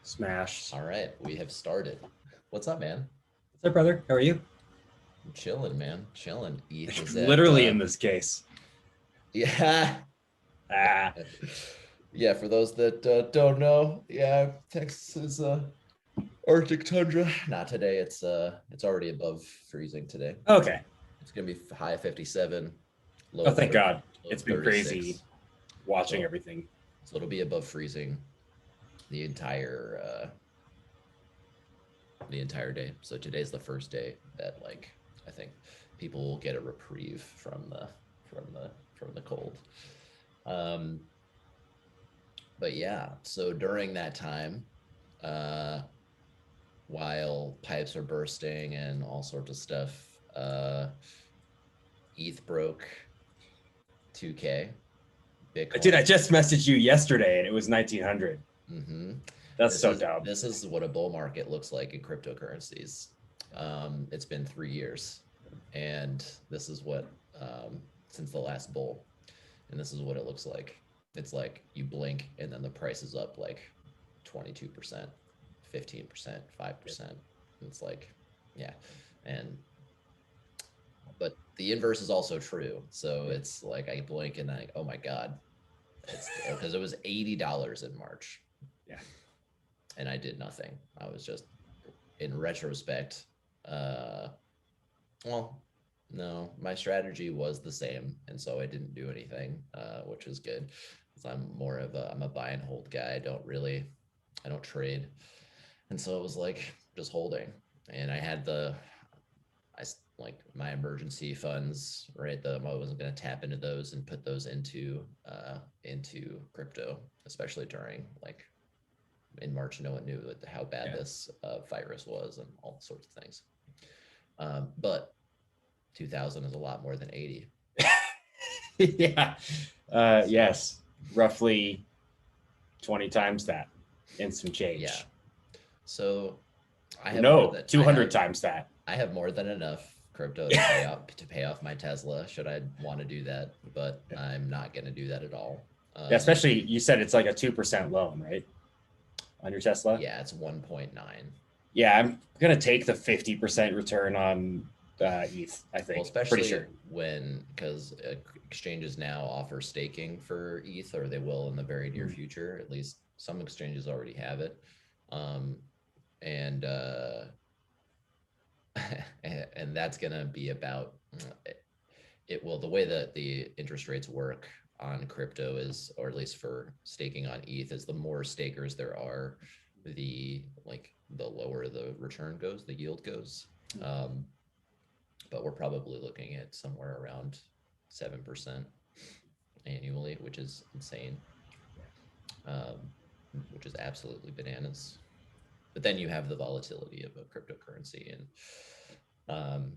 Smash. All right, we have started. What's up, man? What's up, brother? How are you? I'm chilling, man. Chilling. ETH is at Literally in this case. yeah. Ah, Yeah, for those that don't know, yeah, Texas is Arctic tundra. Not today. It's already above freezing today. okay. It's gonna be high 57, Oh, low thank 30, God. low It's been crazy 36. watching So everything. so it'll be above freezing the entire day. So today's the first day that I think people will get a reprieve from the cold. Um, but yeah, so during that time, uh, while pipes are bursting and all sorts of stuff, ETH broke 2K. Dude, I Bitcoin. just messaged you yesterday and it was 1900. Mm-hmm. That's This so is dumb. this is what a bull market looks like in cryptocurrencies. It's been 3 years, and this is what since the last bull, and this is what it looks like. It's like you blink, and then the price is up like 22%, 15%, 5%. It's like, yeah, and but the inverse is also true. So it's like I blink and I, oh my god, it's because it was $80 in March, Yeah. and I did nothing. I was just, in retrospect, uh, well, no, my strategy was the same, and so I didn't do anything, which was good. I'm a buy and hold guy. I don't trade, and so it was like just holding. And I had I like my emergency funds, right? I wasn't going to tap into those and put those into crypto, especially during like in March. No one knew how bad Yeah. this virus was and all sorts of things. But 2000 is a lot more than 80. Yeah. So Yes. Roughly 20 times that in some yeah. change. So I have more No, than 200 times that. I have more than enough crypto to Yeah. pay off my Tesla should I want to do that, but I'm not going to do that at all. Yeah, especially you said it's like a 2% loan, right? On your Tesla. Yeah, it's 1.9. Yeah, I'm gonna take the 50% return on ETH. I Well, think, pretty especially sure. when because exchanges now offer staking for ETH, or they will in the very near Mhm. future. At least some exchanges already have it, um, and and that's gonna be about it. Well, the way that the interest rates work on crypto is, or at least for staking on ETH, is the more stakers there are, the lower the return goes, the yield goes. Um, but we're probably looking at somewhere around 7% annually, which is insane, um, which is absolutely bananas. But then you have the volatility of a cryptocurrency, and um,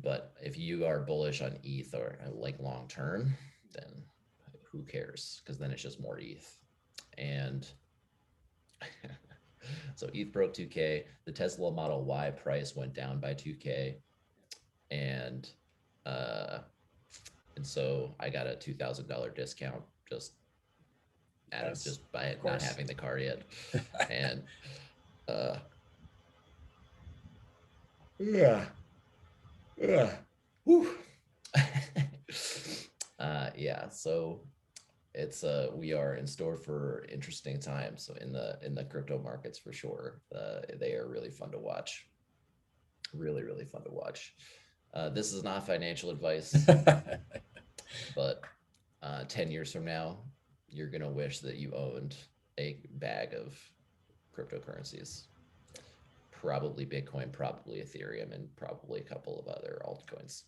but if you are bullish on ETH or like long term, then who cares? Because then it's just more ETH, and so ETH broke 2K. The Tesla Model Y price went down by 2K, and uh, and so I got a $2,000 discount just out of Yes, just by of not course. having the car yet, and uh, yeah, yeah, whew. Yeah. So it's we are in store for interesting times. So in the crypto markets for sure, they are really fun to watch. Really, really fun to watch. This is not financial advice, but 10 years from now, you're going to wish that you owned a bag of cryptocurrencies. Probably Bitcoin, probably Ethereum, and probably a couple of other altcoins.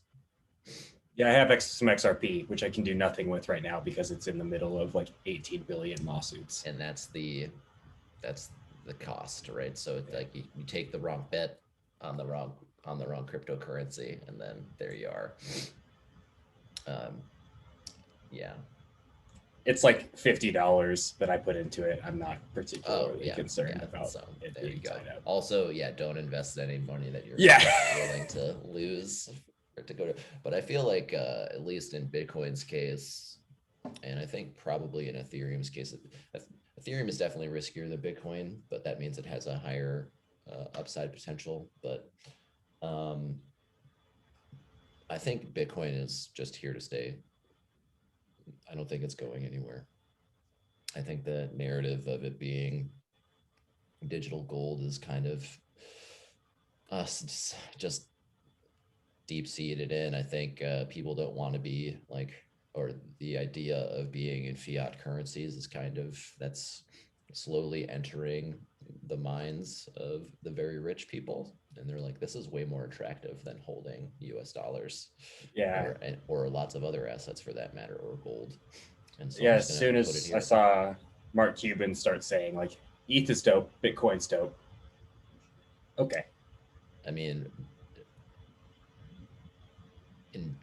Yeah, I have some XRP, which I can do nothing with right now because it's in the middle of like 18 billion lawsuits. And that's the cost, right? So Yeah. like you take the wrong bet on the wrong cryptocurrency, and then there you are. Um, yeah. It's like $50 that I put into it. I'm not Oh particularly yeah, concerned yeah. about So it there you being go. tied up. Also, yeah, don't invest any money that you're Yeah. not willing to lose or to go to. But I feel like at least in Bitcoin's case, and I think probably in Ethereum's case, Ethereum is definitely riskier than Bitcoin, but that means it has a higher upside potential. But I think Bitcoin is just here to stay. I don't think it's going anywhere. I think the narrative of it being digital gold is kind of just deep seated in. I think people don't want to be like, or the idea of being in fiat currencies is kind of, that's slowly entering the minds of the very rich people. And they're like, this is way more attractive than holding US dollars Yeah. or lots of other assets for that matter, or gold. And so Yeah. I'm As just going soon to put it as I here. saw Mark Cuban start saying like ETH is dope, Bitcoin's dope. Okay. I mean,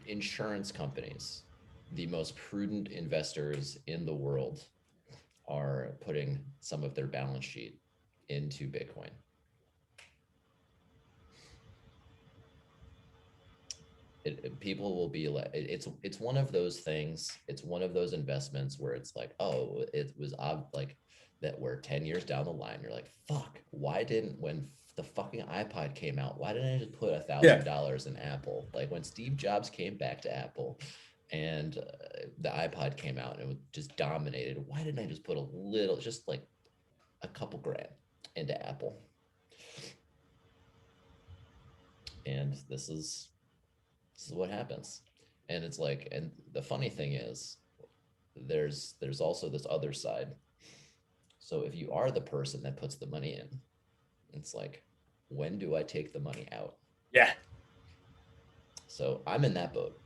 insurance companies, the most prudent investors in the world, are putting some of their balance sheet into Bitcoin. People will be like, it's one of those things. It's one of those investments where it's like, oh, it was like that. Where 10 years down the line, you're like, fuck, why didn't, when the fucking iPod came out, why didn't I just put Yeah. $1,000 in Apple? Like when Steve Jobs came back to Apple, and the iPod came out and it just dominated. Why didn't I just put a little, just like a couple grand into Apple? And this is what happens. And it's like, and the funny thing is, there's also this other side. So if you are the person that puts the money in, it's like, when do I take the money out? Yeah. So I'm in that boat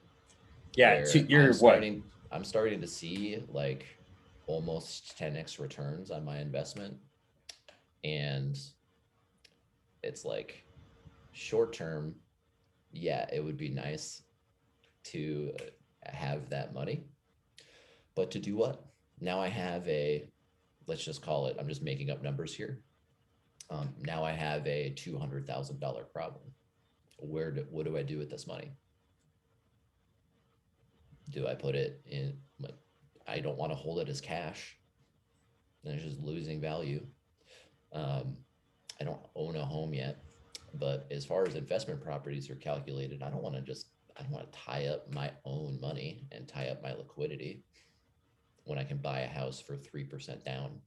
Yeah. where You're what? I'm starting to see like almost 10x returns on my investment. And it's like, short term, yeah, it would be nice to have that money. But to do what? Now I have let's just call it, I'm just making up numbers here. Now I have a $200,000 problem. What do I do with this money? Do I put it in? I don't want to hold it as cash. And it's just losing value. I don't own a home yet, but as far as investment properties are calculated, I don't want to tie up my own money and tie up my liquidity when I can buy a house for 3% down.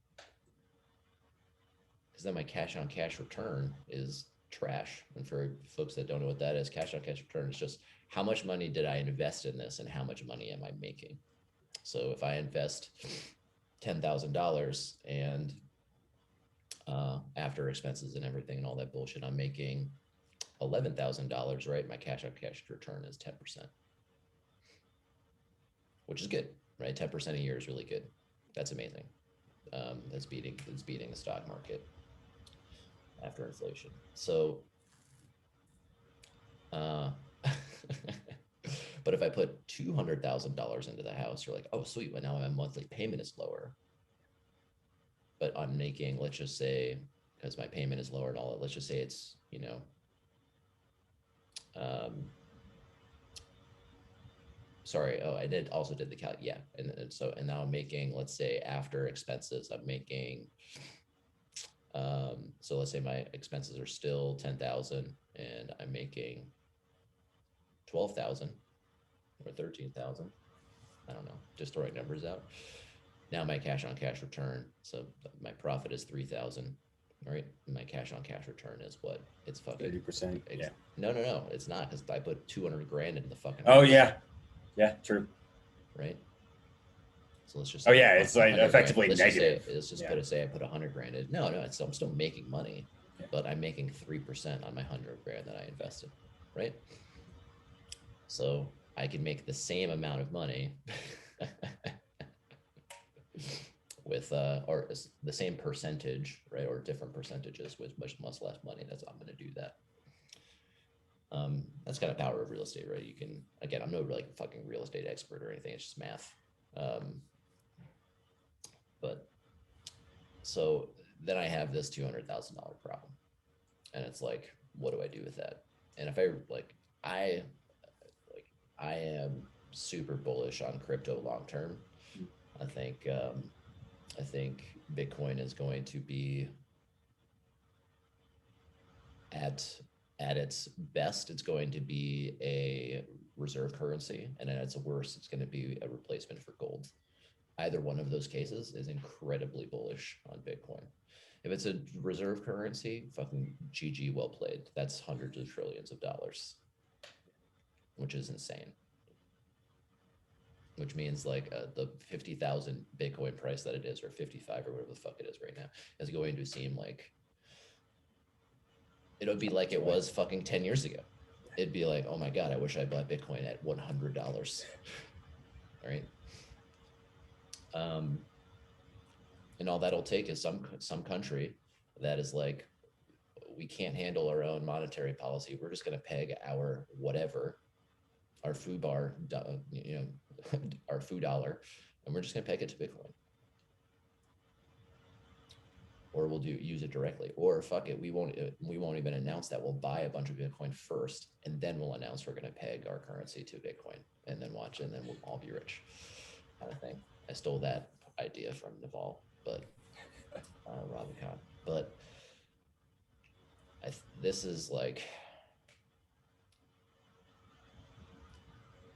Because then my cash on cash return is trash. And for folks that don't know what that is, cash on cash return is just how much money did I invest in this and how much money am I making? So if I invest $10,000 and after expenses and everything and all that bullshit, I'm making $11,000, right? My cash on cash return is 10%, which is good, right? 10% a year is really good. That's amazing. That's beating the stock market after inflation. So, but if I put $200,000 into the house, you're like, oh, sweet. Well, now my monthly payment is lower. But I'm making, let's just say, because my payment is lower and all that, let's just say it's, sorry. Oh, I also did the calc. Yeah. And now I'm making, let's say after expenses, I'm making, so let's say my expenses are still 10,000 and I'm making 12,000 or 13,000. I don't know, just throwing numbers out. Now my cash on cash return. So my profit is 3,000, right? My cash on cash return is what? It's fucking 30%. Yeah. No, it's not, because I put 200 grand into the fucking Oh house. yeah. Yeah, true. Right. So let's just say it's like effectively let's negative. Say I put 100 grand in. No, I'm still making money, but I'm making 3% on my 100 grand that I invested, right? So I can make the same amount of money with or the same percentage, right, or different percentages with much less money. I'm going to do that. That's kind of power of real estate, right? You can, again, I'm no like fucking real estate expert or anything. It's just math. But so then I have this $200,000 problem, and it's like, what do I do with that? And if I am super bullish on crypto long term. I think I think Bitcoin is going to be at at its best, it's going to be a reserve currency, and at its worst, it's going to be a replacement for gold. Either one of those cases is incredibly bullish on Bitcoin. If it's a reserve currency, fucking GG, well played. That's hundreds of trillions of dollars, which is insane. Which means like the 50,000 Bitcoin price that it is, or 55 or whatever the fuck it is right now, is going to seem like it'll be like it was fucking 10 years ago. It'd be like, oh my God, I wish I bought Bitcoin at $100. Right. And all that'll take is some country that is like, we can't handle our own monetary policy. We're just going to peg our whatever, our foo bar, our foo dollar, and we're just going to peg it to Bitcoin. Or we'll use it directly. Or fuck it, we won't even announce that. We'll buy a bunch of Bitcoin first, and then we'll announce we're going to peg our currency to Bitcoin, and then watch, and then we'll all be rich, kind of thing. I stole that idea from Naval, but Ravikant. But this is like,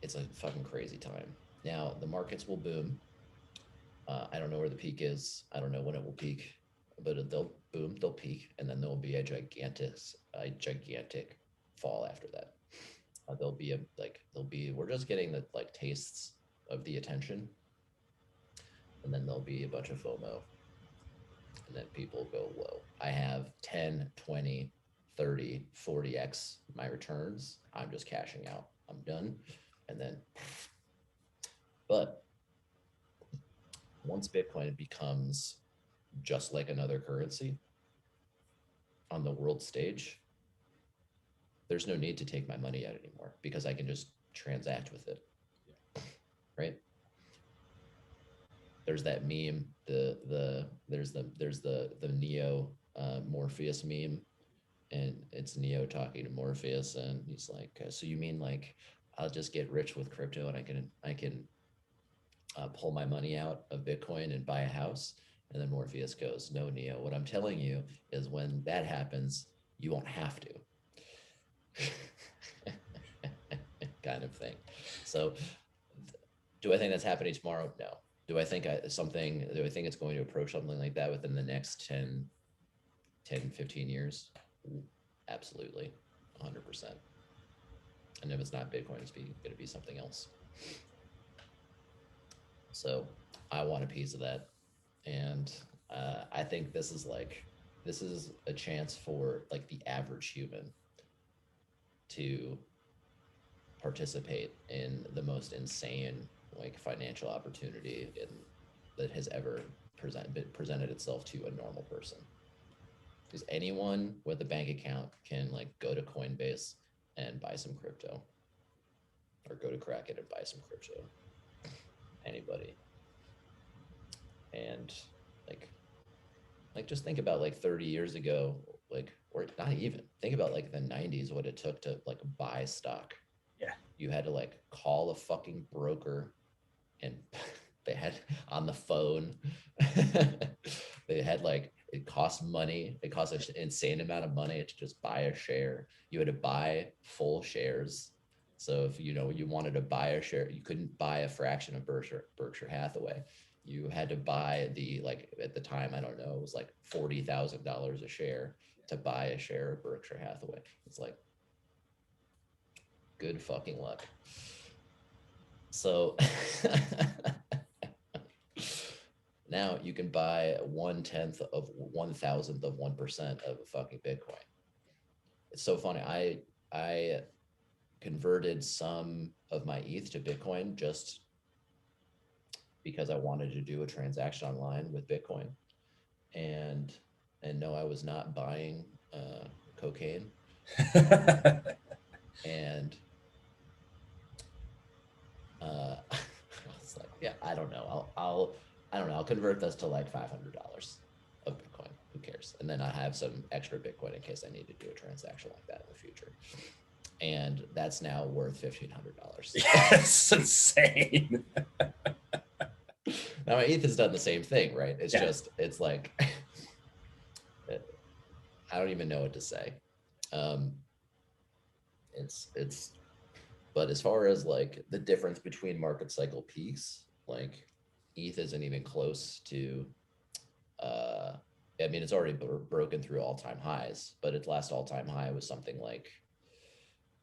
it's a fucking crazy time. Now the markets will boom. I don't know where the peak is. I don't know when it will peak, but they'll boom, they'll peak, and then there'll be a gigantic fall after that. We're just getting the like tastes of the attention, and then there'll be a bunch of FOMO, and then people go, whoa, I have 10, 20, 30, 40x my returns. I'm just cashing out. I'm done. And then, but once Bitcoin becomes just like another currency on the world stage, there's no need to take my money out anymore because I can just transact with it. Right? There's that meme, there's the Neo Morpheus meme, and it's Neo talking to Morpheus, and he's like, so you mean like I'll just get rich with crypto, and I can pull my money out of Bitcoin and buy a house? And then Morpheus goes, no, Neo, what I'm telling you is when that happens, you won't have to. Kind of thing. So do I think that's happening tomorrow? No. Do I think it's going to approach something like that within the next 10, 15 years? Absolutely. 100%. And if it's not Bitcoin, it's going to be something else. So I want a piece of that. And I think this is a chance for like the average human to participate in the most insane like financial opportunity that has ever presented itself to a normal person. Because anyone with a bank account can like go to Coinbase and buy some crypto, or go to Kraken and buy some crypto. Anybody. And like just think about like 30 years ago, like, or not even, think about like the 90s, what it took to like buy stock. Yeah. You had to like call a fucking broker, and they had on the phone, they had like, it cost money. It cost an insane amount of money to just buy a share. You had to buy full shares. So if you wanted to buy a share, you couldn't buy a fraction of Berkshire Hathaway. You had to buy at the time, I don't know, it was like $40,000 a share to buy a share of Berkshire Hathaway. It's like, good fucking luck. So now you can buy 1/10 of 1,000th of 1% of a fucking Bitcoin. It's so funny. I converted some of my ETH to Bitcoin just because I wanted to do a transaction online with Bitcoin, and no, I was not buying cocaine. And I was like, yeah, I don't know. I don't know. I'll convert this to like $500 of Bitcoin. Who cares? And then I have some extra Bitcoin in case I need to do a transaction like that in the future. And that's now worth $1,500. Yes, insane. Now my ETH has done the same thing, right? It's just, it's like, I don't even know what to say. It's, but as far as like the difference between market cycle peaks, like ETH isn't even close to, I mean, it's already broken through all-time highs, but its last all-time high was something like,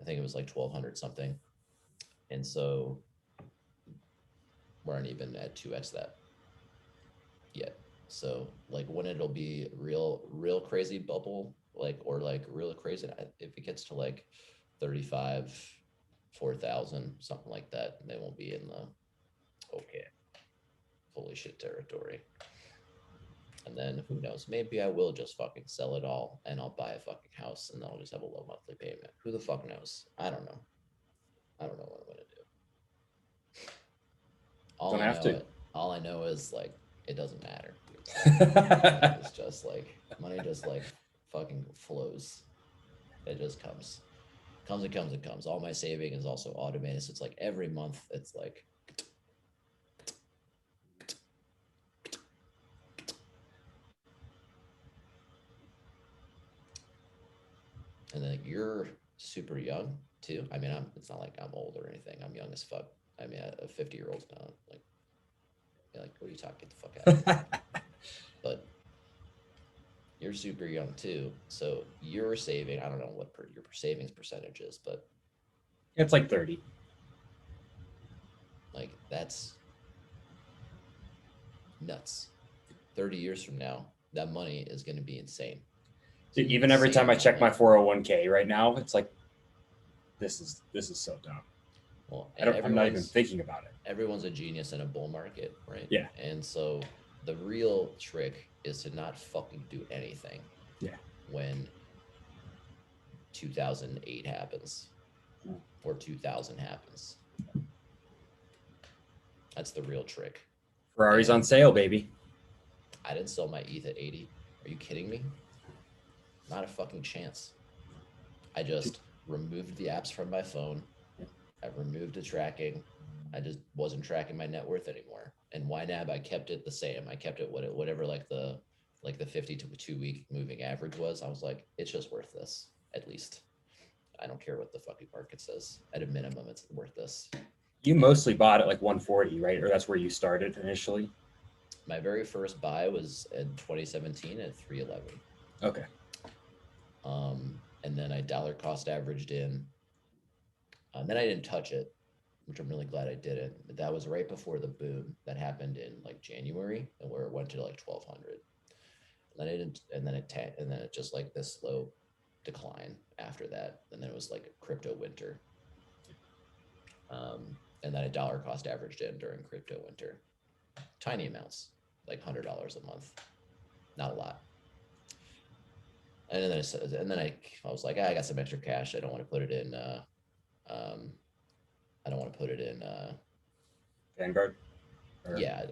I think it was like 1200 something. And so we aren't even at 2x that yet. So like when it'll be real crazy bubble, like, or like real crazy, if it gets to like 35, 4,000, something like that, they won't be in the okay, holy shit territory. And then who knows, maybe I will just fucking sell it all and I'll buy a fucking house and then I'll just have a low monthly payment. Who the fuck knows? I don't know. I don't know what I'm gonna do. All I know is like it doesn't matter. It's just like money just like fucking flows. It just comes. It comes. All my saving is also automated. So it's like every month it's like and then you're super young too. I mean, it's not like I'm old or anything. I'm young as fuck. I mean, a 50-year-old's now like, what are you talking? Get the fuck out of here. But you're super young too. So you're saving, I don't know what your savings percentage is, but it's like 30. Like that's nuts. 30 years from now, that money is going to be insane. Even every time I check my 401k right now, it's like, this is so dumb. Well, I'm not even thinking about it. Everyone's a genius in a bull market, right? Yeah. And so the real trick is to not fucking do anything. Yeah. When 2008 happens or 2000 happens. That's the real trick. Ferrari's on sale, baby. I didn't sell my ETH at 80. Are you kidding me? Not a fucking chance. I just removed the apps from my phone. I removed the tracking. I just wasn't tracking my net worth anymore. And YNAB, I kept it the same. I kept it whatever like the 50 to 2 week moving average was. I was like, it's just worth this, at least. I don't care what the fucking market says. At a minimum, it's worth this. You mostly bought at like 140, right? Or that's where you started initially? My very first buy was in 2017 at 311. Okay. And then I dollar cost averaged in. And then I didn't touch it, which I'm really glad I didn't. But that was right before the boom that happened in like January, and where it went to like 1,200. And then it didn't, and then it just like this slow decline after that. And then it was like a crypto winter. And then a dollar cost averaged in during crypto winter. Tiny amounts, like $100 a month, not a lot. And then I was like, I got some extra cash. I don't want to put it in. I don't want to put it in. Vanguard. Yeah,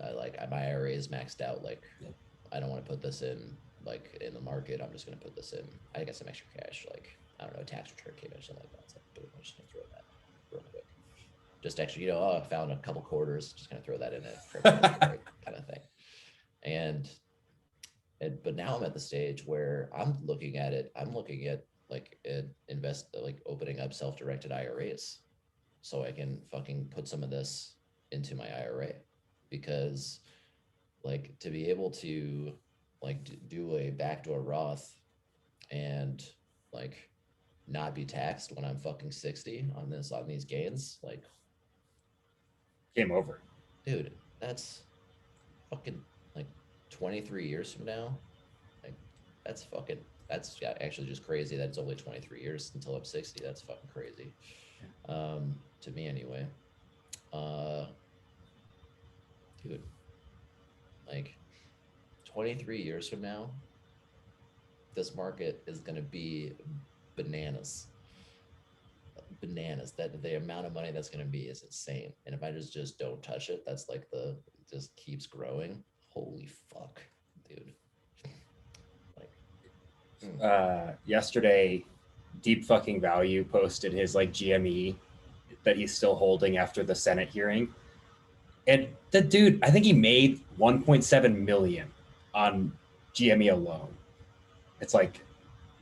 my IRA is maxed out. Like, yeah. I don't want to put this in like in the market. I'm just going to put this in. I got some extra cash. Like, I don't know, tax return came in or something like that. So boom, I'm just going to throw that real quick. Just actually, I found a couple quarters. Just going to throw that in it, kind of thing. But now I'm at the stage where I'm looking at like opening up self-directed IRAs so I can fucking put some of this into my IRA, because like to be able to like do a backdoor Roth and like not be taxed when I'm fucking 60 on these gains, like game over. Dude, that's fucking like 23 years from now. Like that's actually just crazy that it's only 23 years until I'm 60. That's fucking crazy. To me anyway. Dude, like 23 years from now, this market is going to be bananas. That the amount of money that's going to be is insane. And if I just don't touch it, that's like just keeps growing. Holy fuck, dude. Yesterday, Deep Fucking Value posted his like GME that he's still holding after the Senate hearing. And the dude, I think he made 1.7 million on GME alone. It's like,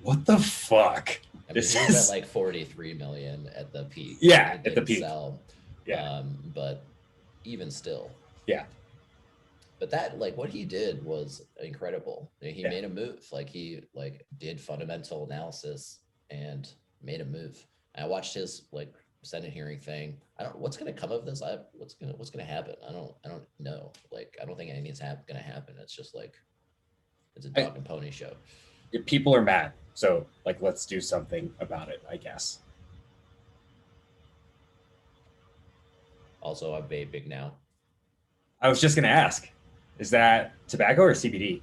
what the fuck? I mean, This he was at is like 43 million at the peak. yeah, It at the didn't peak. sell. Yeah, But even still, yeah, but that like what he did was incredible. He yeah. made a move. Like he like did fundamental analysis and made a move. I watched his like Senate hearing thing. I don't what's gonna come of this. What's gonna happen. I don't know. Like I don't think anything's gonna happen. It's just like it's a I, dog and pony show. people are mad, so like, let's do something about it, I guess. Also, I'm vaping now. I was just gonna ask, is that tobacco or CBD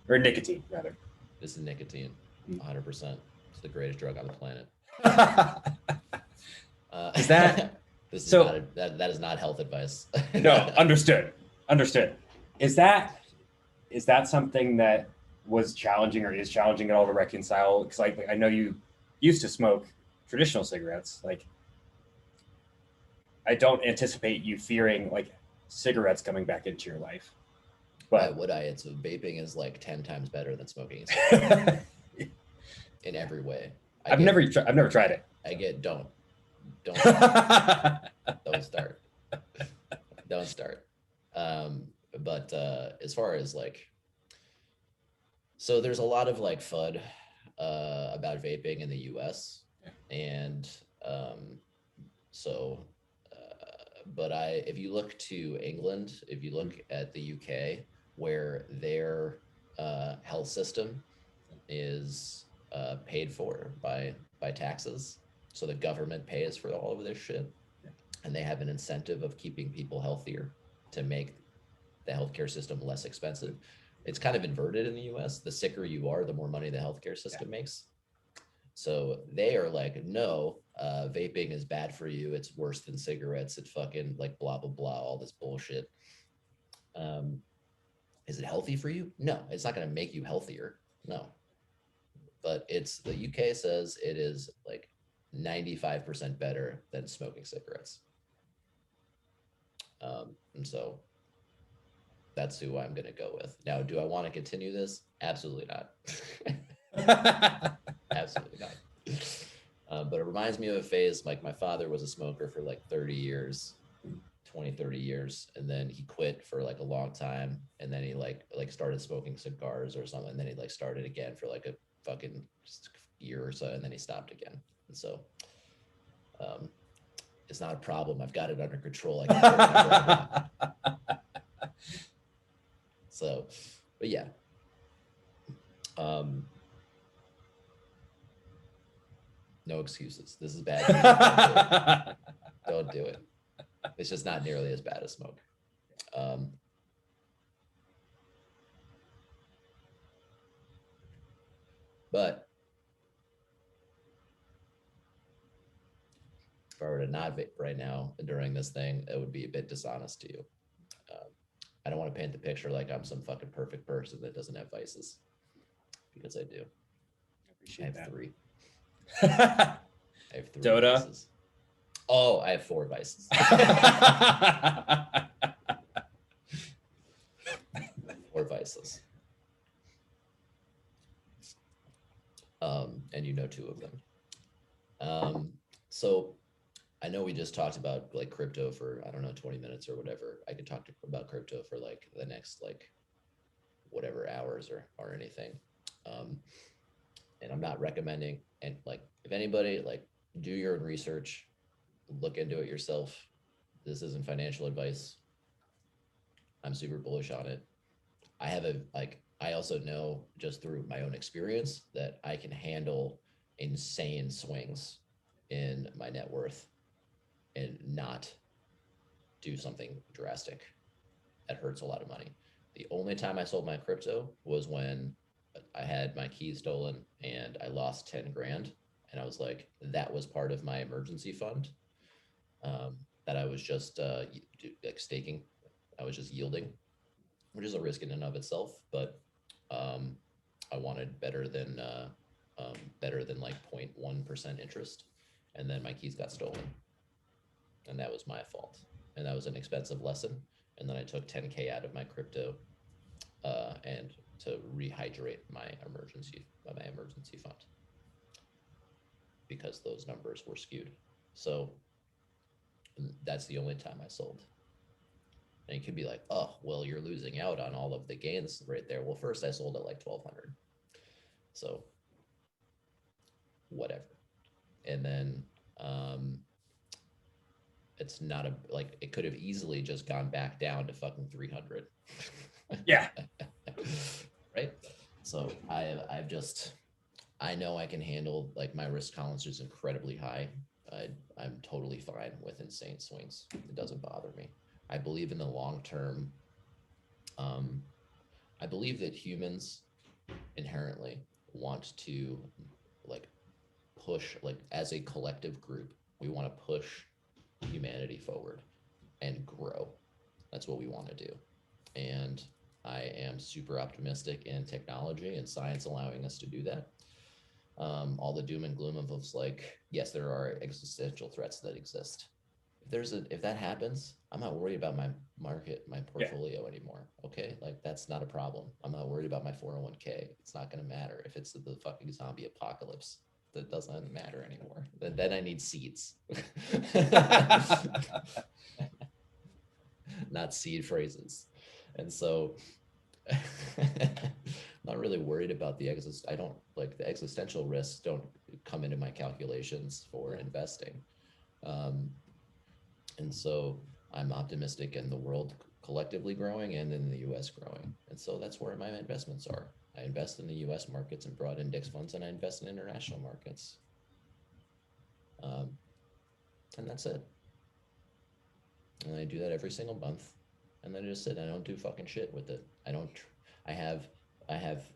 or nicotine rather? This is nicotine, 100%. It's the greatest drug on the planet. Is that This is not so? that is not health advice. No, understood. Understood. Is that something that was challenging or is challenging at all to reconcile? Because like I know you used to smoke traditional cigarettes. Like I don't anticipate you fearing like cigarettes coming back into your life. Why But would I? It's vaping is like 10 times better than smoking in every way. I've never tried it. I get don't start. Don't start. Don't start. But as far as like so there's a lot of like FUD about vaping in the US. And so but if you look to England, if you look at the UK, where their health system is paid for by taxes, so the government pays for all of this shit, and they have an incentive of keeping people healthier to make the healthcare system less expensive. It's kind of inverted in the US. The sicker you are, the more money the healthcare system makes. So they are like, no, vaping is bad for you. It's worse than cigarettes. It fucking like blah, blah, blah, all this bullshit. Is it healthy for you? No, it's not going to make you healthier. No. But it's the UK says it is like 95% better than smoking cigarettes. And so that's who I'm going to go with. Now, do I want to continue this? Absolutely not. Absolutely not. But it reminds me of a phase like my father was a smoker for like 30 years, 20, 30 years. And then he quit for like a long time. And then he like started smoking cigars or something. And then he like started again for like a fucking year or so. And then he stopped again. And so it's not a problem. I've got it under control. I can so, but yeah. No excuses. This is bad. Don't do it. It's just not nearly as bad as smoke. But if I were to not vape right now during this thing, it would be a bit dishonest to you. I don't want to paint the picture like I'm some fucking perfect person that doesn't have vices, because I do. I have that. three. I have three Dota. vices. Oh, I have 4 vices. 4 vices. And you know 2 of them. So I know we just talked about like crypto for, I don't know, 20 minutes or whatever. I could talk about crypto for like the next like whatever hours or anything. And I'm not recommending, and like if anybody like do your own research, look into it yourself. This isn't financial advice. I'm super bullish on it. I also know just through my own experience that I can handle insane swings in my net worth and not do something drastic that hurts a lot of money. The only time I sold my crypto was when I had my keys stolen and I lost 10 grand. And I was like, that was part of my emergency fund that I was just like staking. I was just yielding, which is a risk in and of itself, but I wanted better than like 0.1% interest. And then my keys got stolen. And that was my fault. And that was an expensive lesson. and then I took 10K out of my crypto and to rehydrate my emergency fund because those numbers were skewed. So that's the only time I sold. And you could be like, oh, well, you're losing out on all of the gains right there. Well, first I sold at like 1200. So whatever. And then it's not a, like, it could have easily just gone back down to fucking 300. Yeah. Right. So I've just, I know I can handle, like, my risk tolerance is incredibly high. I'm totally fine with insane swings. It doesn't bother me. I believe in the long term. I believe that humans inherently want to, like, push, like, as a collective group, we want to push humanity forward and grow. That's what we want to do. And I am super optimistic in technology and science allowing us to do that. All the doom and gloom of like, yes, there are existential threats that exist. If that happens, I'm not worried about my portfolio anymore. Okay, like, that's not a problem. I'm not worried about my 401k. It's not going to matter if it's the fucking zombie apocalypse. That doesn't matter anymore. Then I need seeds. Not seed phrases. And so not really worried about the I don't, like, the existential risks don't come into my calculations for investing. And so I'm optimistic in the world collectively growing and in the US growing. And so that's where my investments are. I invest in the US markets and broad index funds, and I invest in international markets. And that's it. And I do that every single month. And then I just sit, I don't do fucking shit with it. I have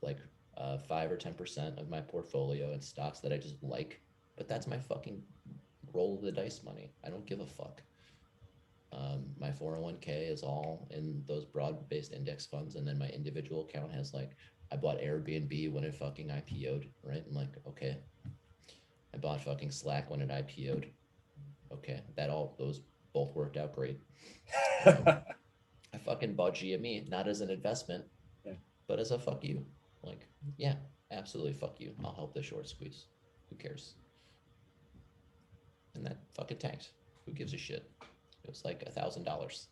like 5 or 10% of my portfolio in stocks that I just like, but that's my fucking roll of the dice money. I don't give a fuck. My 401k is all in those broad-based index funds, and then my individual account has, like, I bought Airbnb when it fucking IPO'd, right? I'm like, okay. I bought fucking Slack when it IPO'd. Okay, those both worked out great. I fucking bought GME, not as an investment, but as a fuck you. Like, yeah, absolutely fuck you. I'll help the short squeeze. Who cares? And that fucking tanked. Who gives a shit? It was like $1,000.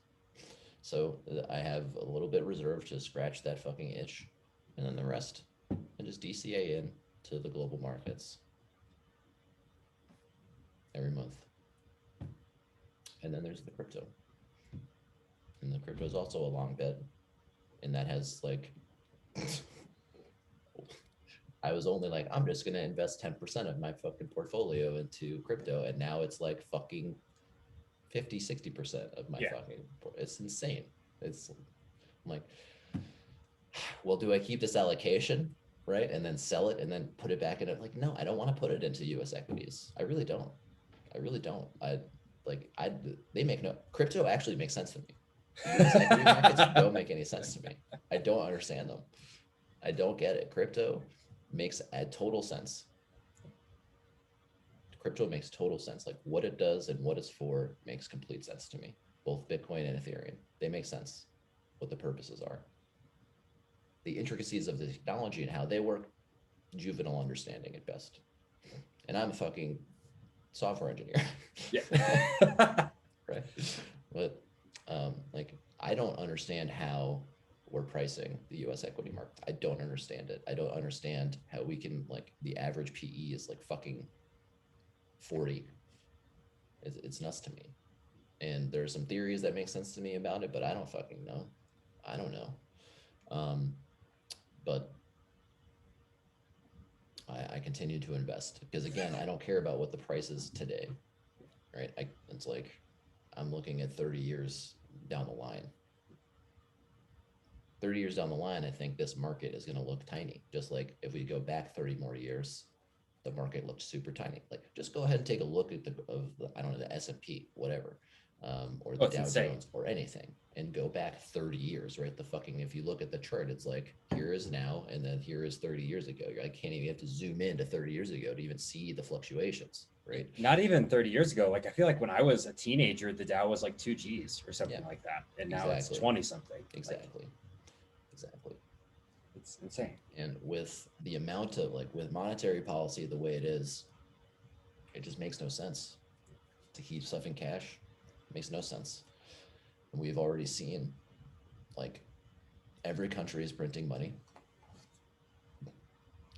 So I have a little bit reserved to scratch that fucking itch. And then the rest, I just DCA in to the global markets every month. And then there's the crypto. And the crypto is also a long bet. And that has, like, I was only like, I'm just going to invest 10% of my fucking portfolio into crypto. And now it's like fucking 50-60% of my fucking, it's insane. It's, I'm like, well, do I keep this allocation, right, and then sell it and then put it back in it? Like, no, I don't want to put it into US equities. I really don't. They make no, crypto actually makes sense to me. US equity markets don't make any sense to me. I don't understand them. I don't get it. Crypto makes total sense. Crypto makes total sense. Like, what it does and what it's for makes complete sense to me. Both Bitcoin and Ethereum, they make sense. What the purposes are. The intricacies of the technology and how they work, juvenile understanding at best. And I'm a fucking software engineer. Yeah. Right. But like, I don't understand how we're pricing the US equity market. I don't understand it. I don't understand how we can, like, the average PE is like fucking 40. It's nuts to me. And there's some theories that make sense to me about it, but I don't fucking know. I don't know. But I continue to invest because, again, I don't care about what the price is today, right? It's like, I'm looking at 30 years down the line. 30 years down the line, I think this market is going to look tiny. Just like if we go back 30 more years, the market looked super tiny. Like, just go ahead and take a look at I don't know, the S&P, whatever. or the it's Dow insane. Jones or anything, and go back 30 years, right? The fucking, if you look at the chart, it's like, here is now, and then here is 30 years ago. I can't even have to zoom in to 30 years ago to even see the fluctuations, right? Not even 30 years ago. Like I feel like when I was a teenager, the Dow was like 2 Gs or something Yeah, like that. And now it's exactly. 20 something. Exactly. Exactly. It's insane. And with the amount of, like, with monetary policy the way it is, it just makes no sense to keep stuff in cash. It makes no sense. And we've already seen, like, every country is printing money.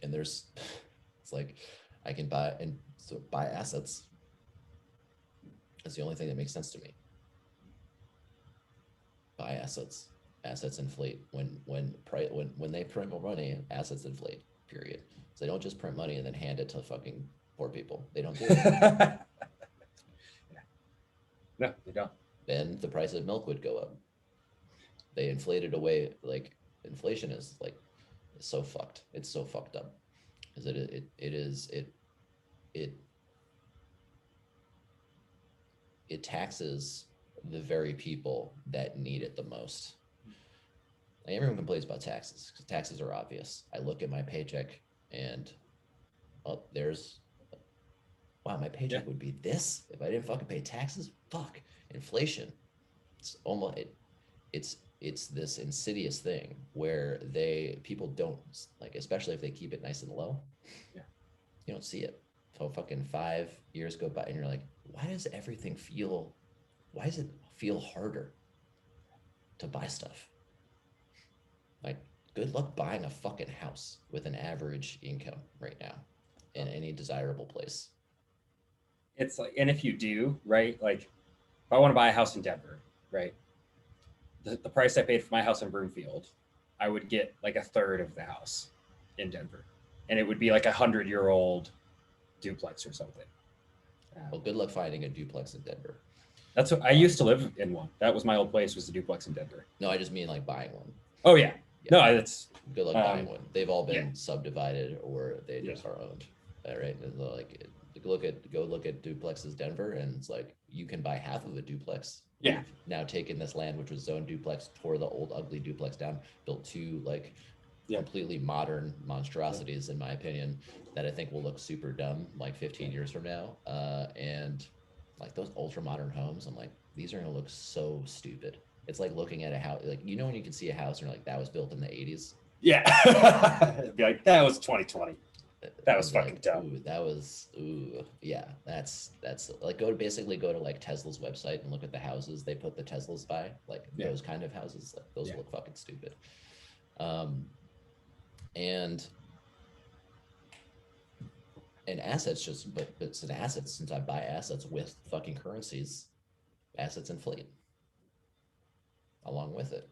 And there's, it's like, I can buy and so buy assets. That's the only thing that makes sense to me. Buy assets. Assets inflate. When they print more money, assets inflate. Period. So they don't just print money and then hand it to fucking poor people. They don't do it. Yeah. No, they don't. Then the price of milk would go up. They inflated away. Like, inflation is like, it's so fucked. It's so fucked up. Because it taxes the very people that need it the most. Like, everyone complains about taxes because taxes are obvious. I look at my paycheck and, oh, there's, wow, my paycheck would be this if I didn't fucking pay taxes. Fuck, inflation. It's almost it's this insidious thing where people don't, like, especially if they keep it nice and low. Yeah. You don't see it. So fucking 5 years go by and you're like, why does it feel harder to buy stuff? Like, good luck buying a fucking house with an average income right now in any desirable place. It's like, and if you do, right, like if I want to buy a house in Denver, right, the price I paid for my house in Broomfield, I would get like a third of the house in Denver, and it would be like 100-year-old duplex or something. Well, good luck finding a duplex in Denver. That's what I used to live in. One that was my old place, was the duplex in Denver. No, I just mean like buying one. Oh yeah, no, that's good luck buying one. They've all been yeah. subdivided, or they just are owned. Right? And like, go look at duplexes Denver, and it's like, you can buy half of a duplex. Yeah. We've now taken this land, which was zoned duplex, tore the old ugly duplex down, built two like completely modern monstrosities, in my opinion, that I think will look super dumb like 15 years from now. And like, those ultra modern homes, I'm like, these are gonna look so stupid. It's like looking at a house, like, you know, when you can see a house and you're like, that was built in the 80s. Yeah. It'd be like, that was 2020. That was fucking like, dumb. Yeah, that's like, basically go to like Tesla's website and look at the houses they put the Teslas by, like those kind of houses, like those look fucking stupid. And assets just, but it's an asset, since I buy assets with fucking currencies, assets inflate along with it.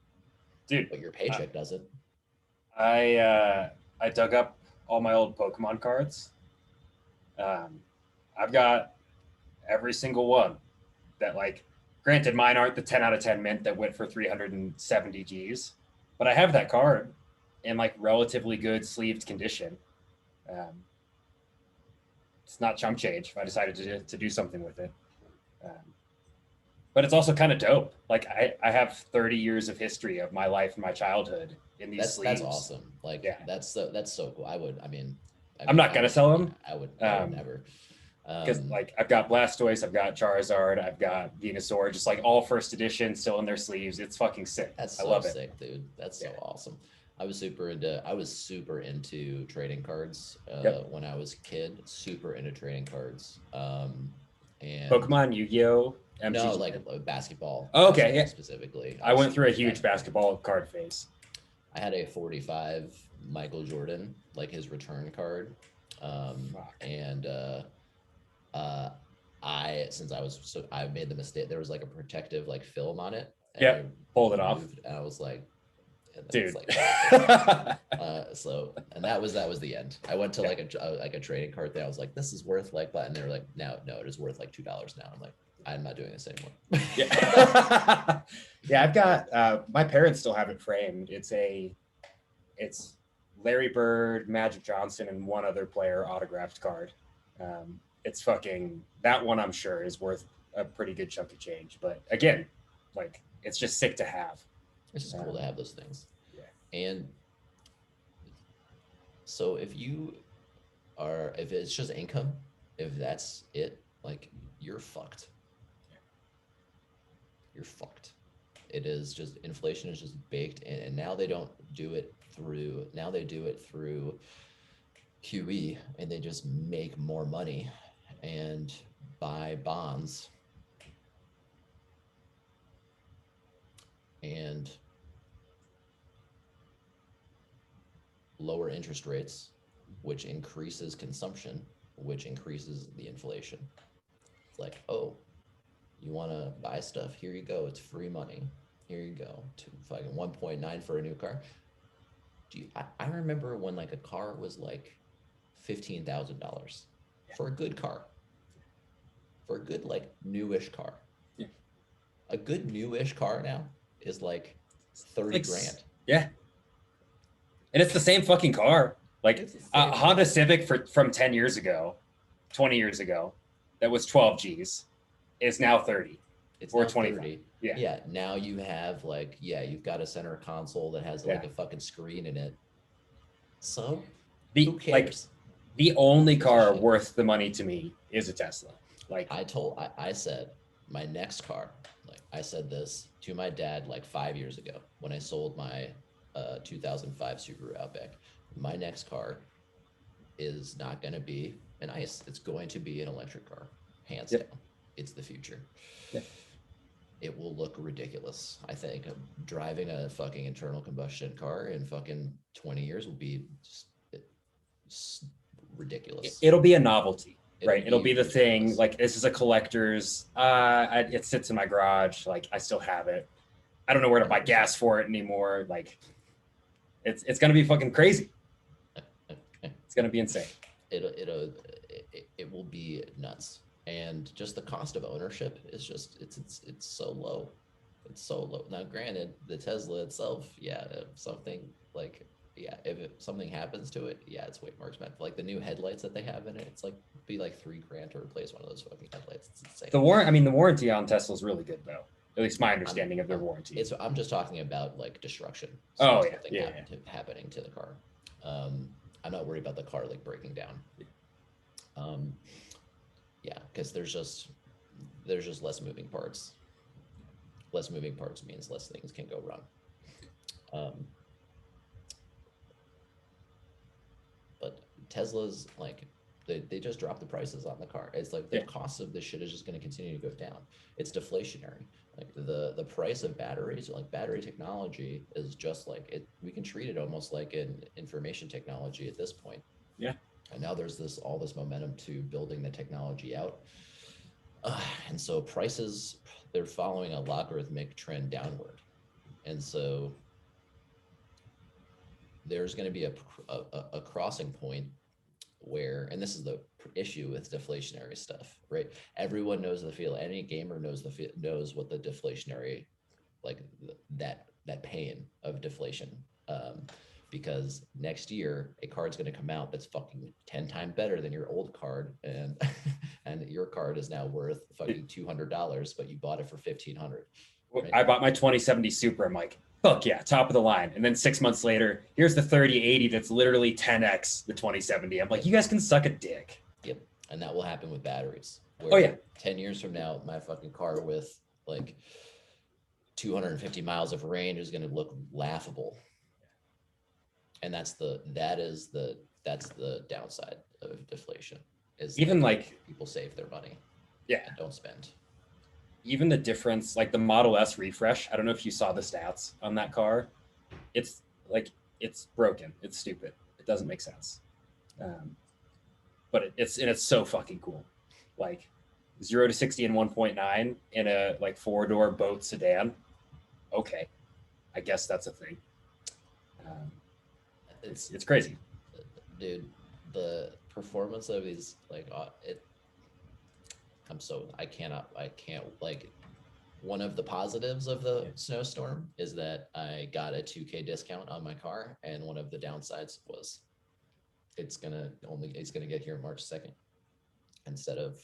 Dude, but your paycheck doesn't. I dug up all my old Pokemon cards. I've got every single one that, like, granted, mine aren't the 10 out of 10 mint that went for 370 Gs, but I have that card in like relatively good sleeved condition. It's not chump change if I decided to do something with it. But it's also kind of dope. Like, I have 30 years of history of my life and my childhood in these sleeves. That's awesome. Like, that's so cool. I'm not gonna sell them. I would never. Because like, I've got Blastoise, I've got Charizard, I've got Venusaur, just like all first edition, still in their sleeves. It's fucking sick. I love it, dude. That's so awesome. I was super into trading cards when I was a kid. Super into trading cards. And Pokemon, Yu-Gi-Oh, MTG. No, like basketball. Oh, okay, yeah. Specifically, I went through a huge basketball card phase. I had a 45 Michael Jordan, like his return card. And I made the mistake. There was like a protective like film on it. Yeah, pulled it off. And I was like, dude. And that was the end. I went to like a trading card thing. I was like, this is worth like, but and they were like, no, it is worth like $2 now. I'm like, I'm not doing this anymore. Yeah, I've got my parents still have it framed. It's Larry Bird, Magic Johnson, and one other player autographed card. It's fucking, that one I'm sure is worth a pretty good chunk of change. But again, like it's just sick to have. It's just cool to have those things. Yeah. And so if it's just income, if that's it, like you're fucked. You're fucked. It is just inflation is just baked in, and now they don't do it through. Now they do it through QE, and they just make more money and buy bonds and lower interest rates, which increases consumption, which increases the inflation. It's like, oh, you want to buy stuff? Here you go. It's free money. Here you go. To fucking 1.9 for a new car. I remember when like a car was like $15,000 for a good car, for a good like newish car. Yeah. A good newish car now is like 30 grand. Yeah. And it's the same fucking car. Like Honda Civic from 10 years ago, 20 years ago, that was 12 G's, is now 30. It's or now 25. 30. Yeah. Yeah. Now you have like, you've got a center console that has like a fucking screen in it. So who cares? Like, the only car worth the money to me is a Tesla. Like I said, my next car, like I said this to my dad like 5 years ago when I sold my 2005 Subaru Outback. My next car is not going to be an ICE. It's going to be an electric car, hands down. It's the future. Yep. It will look ridiculous. I think driving a fucking internal combustion car in fucking 20 years will be just ridiculous. It'll be a novelty, right? It'll be the thing. Like, this is a collector's. It sits in my garage. Like, I still have it. I don't know where to buy gas for it anymore. Like, it's gonna be fucking crazy. It's gonna be insane. It will be nuts. And just the cost of ownership is just it's so low. It's so low. Now, granted, the Tesla itself, if something happens to it, it's way more expensive. Like the new headlights that they have in it, it's like be like $3,000 to replace one of those fucking headlights. It's insane. The warranty on Tesla is really good, though. At least my understanding of their warranty. I'm just talking about like destruction. Happening to the car. I'm not worried about the car like breaking down. Because there's just less moving parts. Less moving parts means less things can go wrong. But Tesla's like they just dropped the prices on the car. It's like the cost of this shit is just going to continue to go down. It's deflationary. Like the price of batteries, like battery technology, is just like it. We can treat it almost like an information technology at this point. Yeah. And now there's all this momentum to building the technology out. And so prices, they're following a logarithmic trend downward. And so there's going to be a crossing point where, and this is the issue with deflationary stuff, right? Everyone knows the feel. Any gamer knows knows what the deflationary, like that pain of deflation. Because next year a card's going to come out that's fucking 10 times better than your old card, and your card is now worth fucking $200, but you bought it for $1,500. Right? I bought my 2070 Supra. I'm like, fuck yeah, top of the line. And then 6 months later, here's the 3080 that's literally 10x the 2070. I'm like, you guys can suck a dick. Yep, and that will happen with batteries. 10 years from now, my fucking car with like 250 miles of range is going to look laughable. And that's the downside of deflation, is even like people save their money. Yeah. And don't spend. Even the difference, like the Model S refresh, I don't know if you saw the stats on that car. It's like, it's broken. It's stupid. It doesn't make sense. But it's so fucking cool. Like 0 to 60 in 1.9 in a like 4-door boat sedan. Okay. I guess that's a thing. It's crazy, dude. The performance of these, like, I can't like. One of the positives of the snowstorm is that I got a $2,000 discount on my car, and one of the downsides was it's gonna get here March 2nd instead of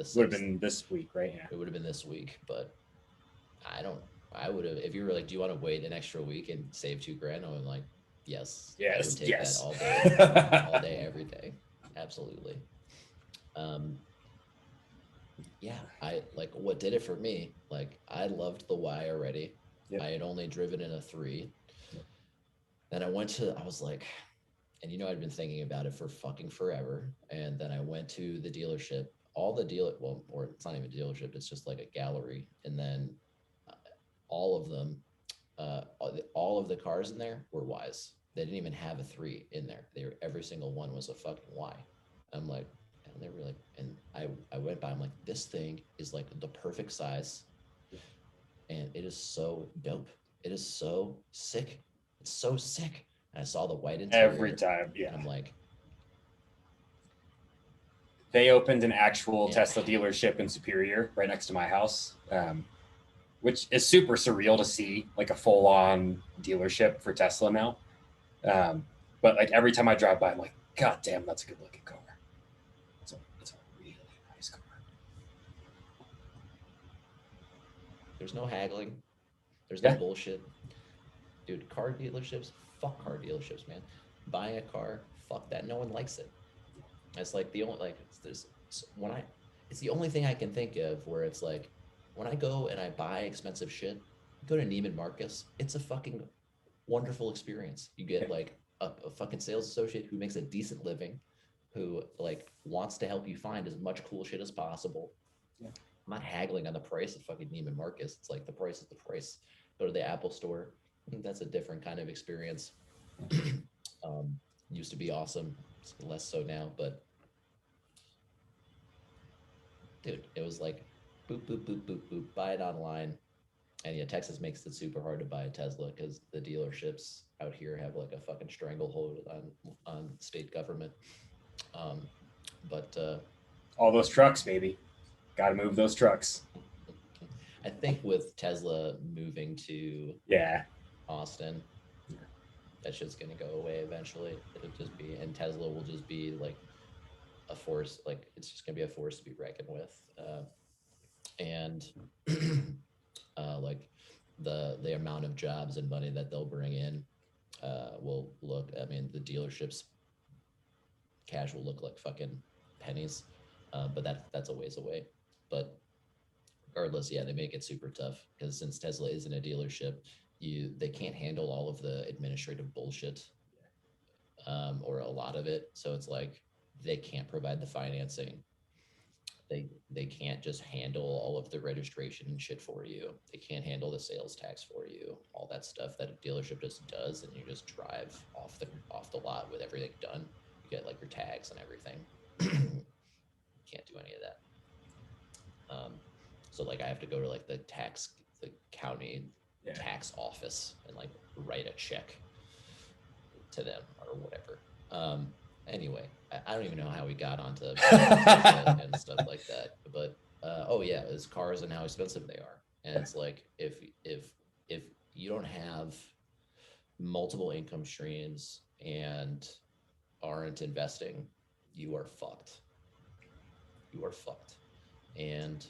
the Would have 6th. been this week, right? Yeah. It would have been this week, but I would have, if you were like, do you want to wait an extra week and save $2,000? I'm like, yes, I would Yes. take that Yes. all day, every day. Absolutely. Um, yeah, I like what did it for me. Like I loved the Y already. Yep. I had only driven in a 3. Then I was like, and I'd been thinking about it for fucking forever. And then I went to the dealership, well, or it's not even a dealership, it's just like a gallery. And then uh, all of them, all of the cars in there were Ys. They didn't even have a 3 in there. Every single one was a fucking Y. I'm like, and they were like, and I went by, I'm like, this thing is like the perfect size. And it is so dope. It is so sick. It's so sick. And I saw the white interior. Every time, yeah. And I'm like, they opened an actual Tesla dealership in Superior right next to my house, which is super surreal to see, like a full-on dealership for Tesla now. But like every time I drive by, I'm like, God damn, that's a good-looking car. It's a really nice car. there's no haggling. There's no bullshit. Dude, car dealerships, fuck car dealerships, man. Buying a car, fuck that. No one likes it. It's like the only, like, it's the only thing I can think of where it's like, when I go and I buy expensive shit, go to Neiman Marcus, it's a fucking wonderful experience. You get like a fucking sales associate who makes a decent living, who like wants to help you find as much cool shit as possible. Yeah. I'm not haggling on the price of fucking Neiman Marcus. It's like the price is the price. Go to the Apple store. I think that's a different kind of experience. Used to be awesome. It's less so now, but dude, it was like boop, boop, boop, boop, boop, buy it online. And yeah, Texas makes it super hard to buy a Tesla because the dealerships out here have like a fucking stranglehold on state government. But all those trucks, baby. Got to move those trucks. I think with Tesla moving to Austin, that shit's gonna go away eventually. It'll just be, and Tesla will just be like a force. Like it's just gonna be a force to be reckoned with. And like the amount of jobs and money that they'll bring in will look. I mean, the dealerships cash will look like fucking pennies, but that's a ways away. But regardless, yeah, they make it super tough because since Tesla isn't a dealership, they can't handle all of the administrative bullshit, or a lot of it. So it's like they can't provide the financing. They can't just handle all of the registration and shit for you. They can't handle the sales tax for you. All that stuff that a dealership just does, and you just drive off the lot with everything done. You get like your tags and everything. Can't do any of that. So like I have to go to like the county tax office and like write a check to them or whatever. Anyway, I don't even know how we got onto and stuff like that, but oh yeah, it's cars and how expensive they are. And it's like if you don't have multiple income streams and aren't investing, you are fucked. You are fucked. And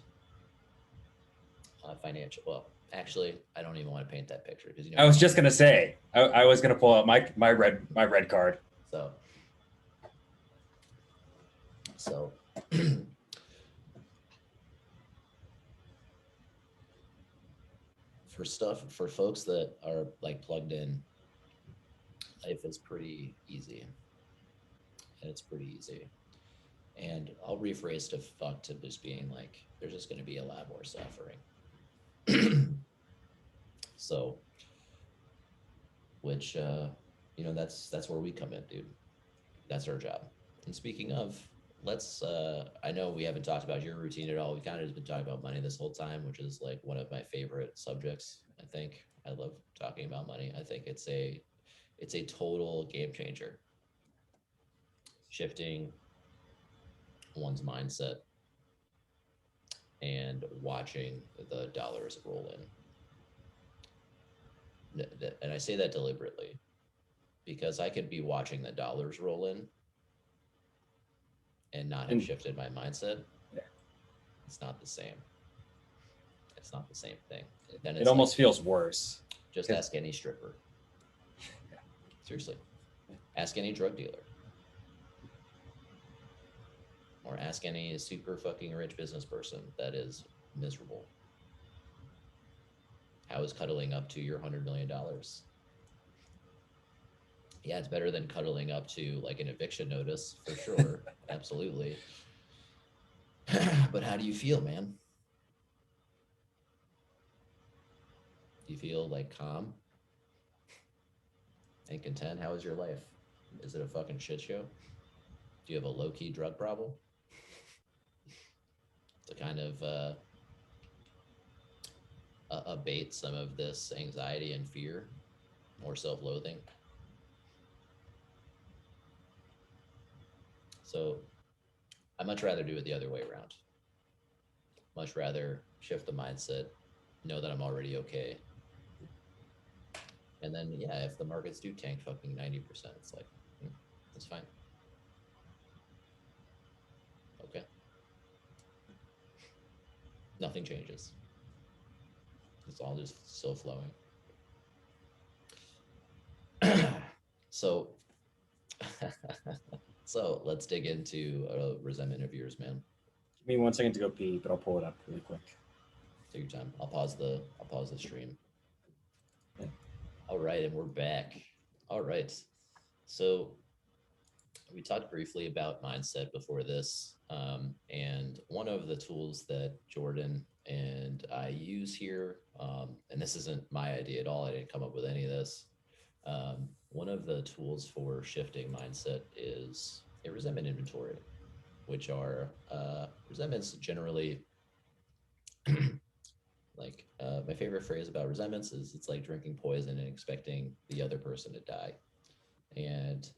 financial, well, actually, I don't even want to paint that picture because I was just gonna say I was gonna pull out my red card. So for folks that are like plugged in, life is pretty easy. And it's pretty easy. And I'll rephrase to fuck to just being like, there's just going to be a lot more suffering. So, which, that's where we come in, dude. That's our job. And speaking of, I know we haven't talked about your routine at all. We kind of just been talking about money this whole time, which is like one of my favorite subjects. I think I love talking about money. I think it's a total game changer. Shifting one's mindset and watching the dollars roll in. And I say that deliberately because I could be watching the dollars roll in and not have shifted my mindset. Yeah. It's not the same. It's not the same thing. Then It it's almost like, feels worse. just ask any stripper. Seriously. Ask any drug dealer. Or ask any super fucking rich business person that is miserable. How is cuddling up to your $100 million? Yeah, it's better than cuddling up to like an eviction notice for sure. Absolutely. But how do you feel, man? Do you feel like calm and content? How is your life? Is it a fucking shit show? Do you have a low-key drug problem to kind of abate some of this anxiety and fear or self-loathing? So I'd much rather do it the other way around. Much rather shift the mindset, know that I'm already okay. And then, yeah, if the markets do tank fucking 90%, it's like, that's fine. Okay. Nothing changes. It's all just still flowing. So, so let's dig into a resentment of yours, man. Give me 1 second to go pee, but I'll pull it up really quick. Take your time. I'll pause the stream. All right, and we're back. All right. So we talked briefly about mindset before this, and one of the tools that Jordan and I use here, and this isn't my idea at all, I didn't come up with any of this. One of the tools for shifting mindset is a resentment inventory, which are resentments generally. Like my favorite phrase about resentments is it's like drinking poison and expecting the other person to die. And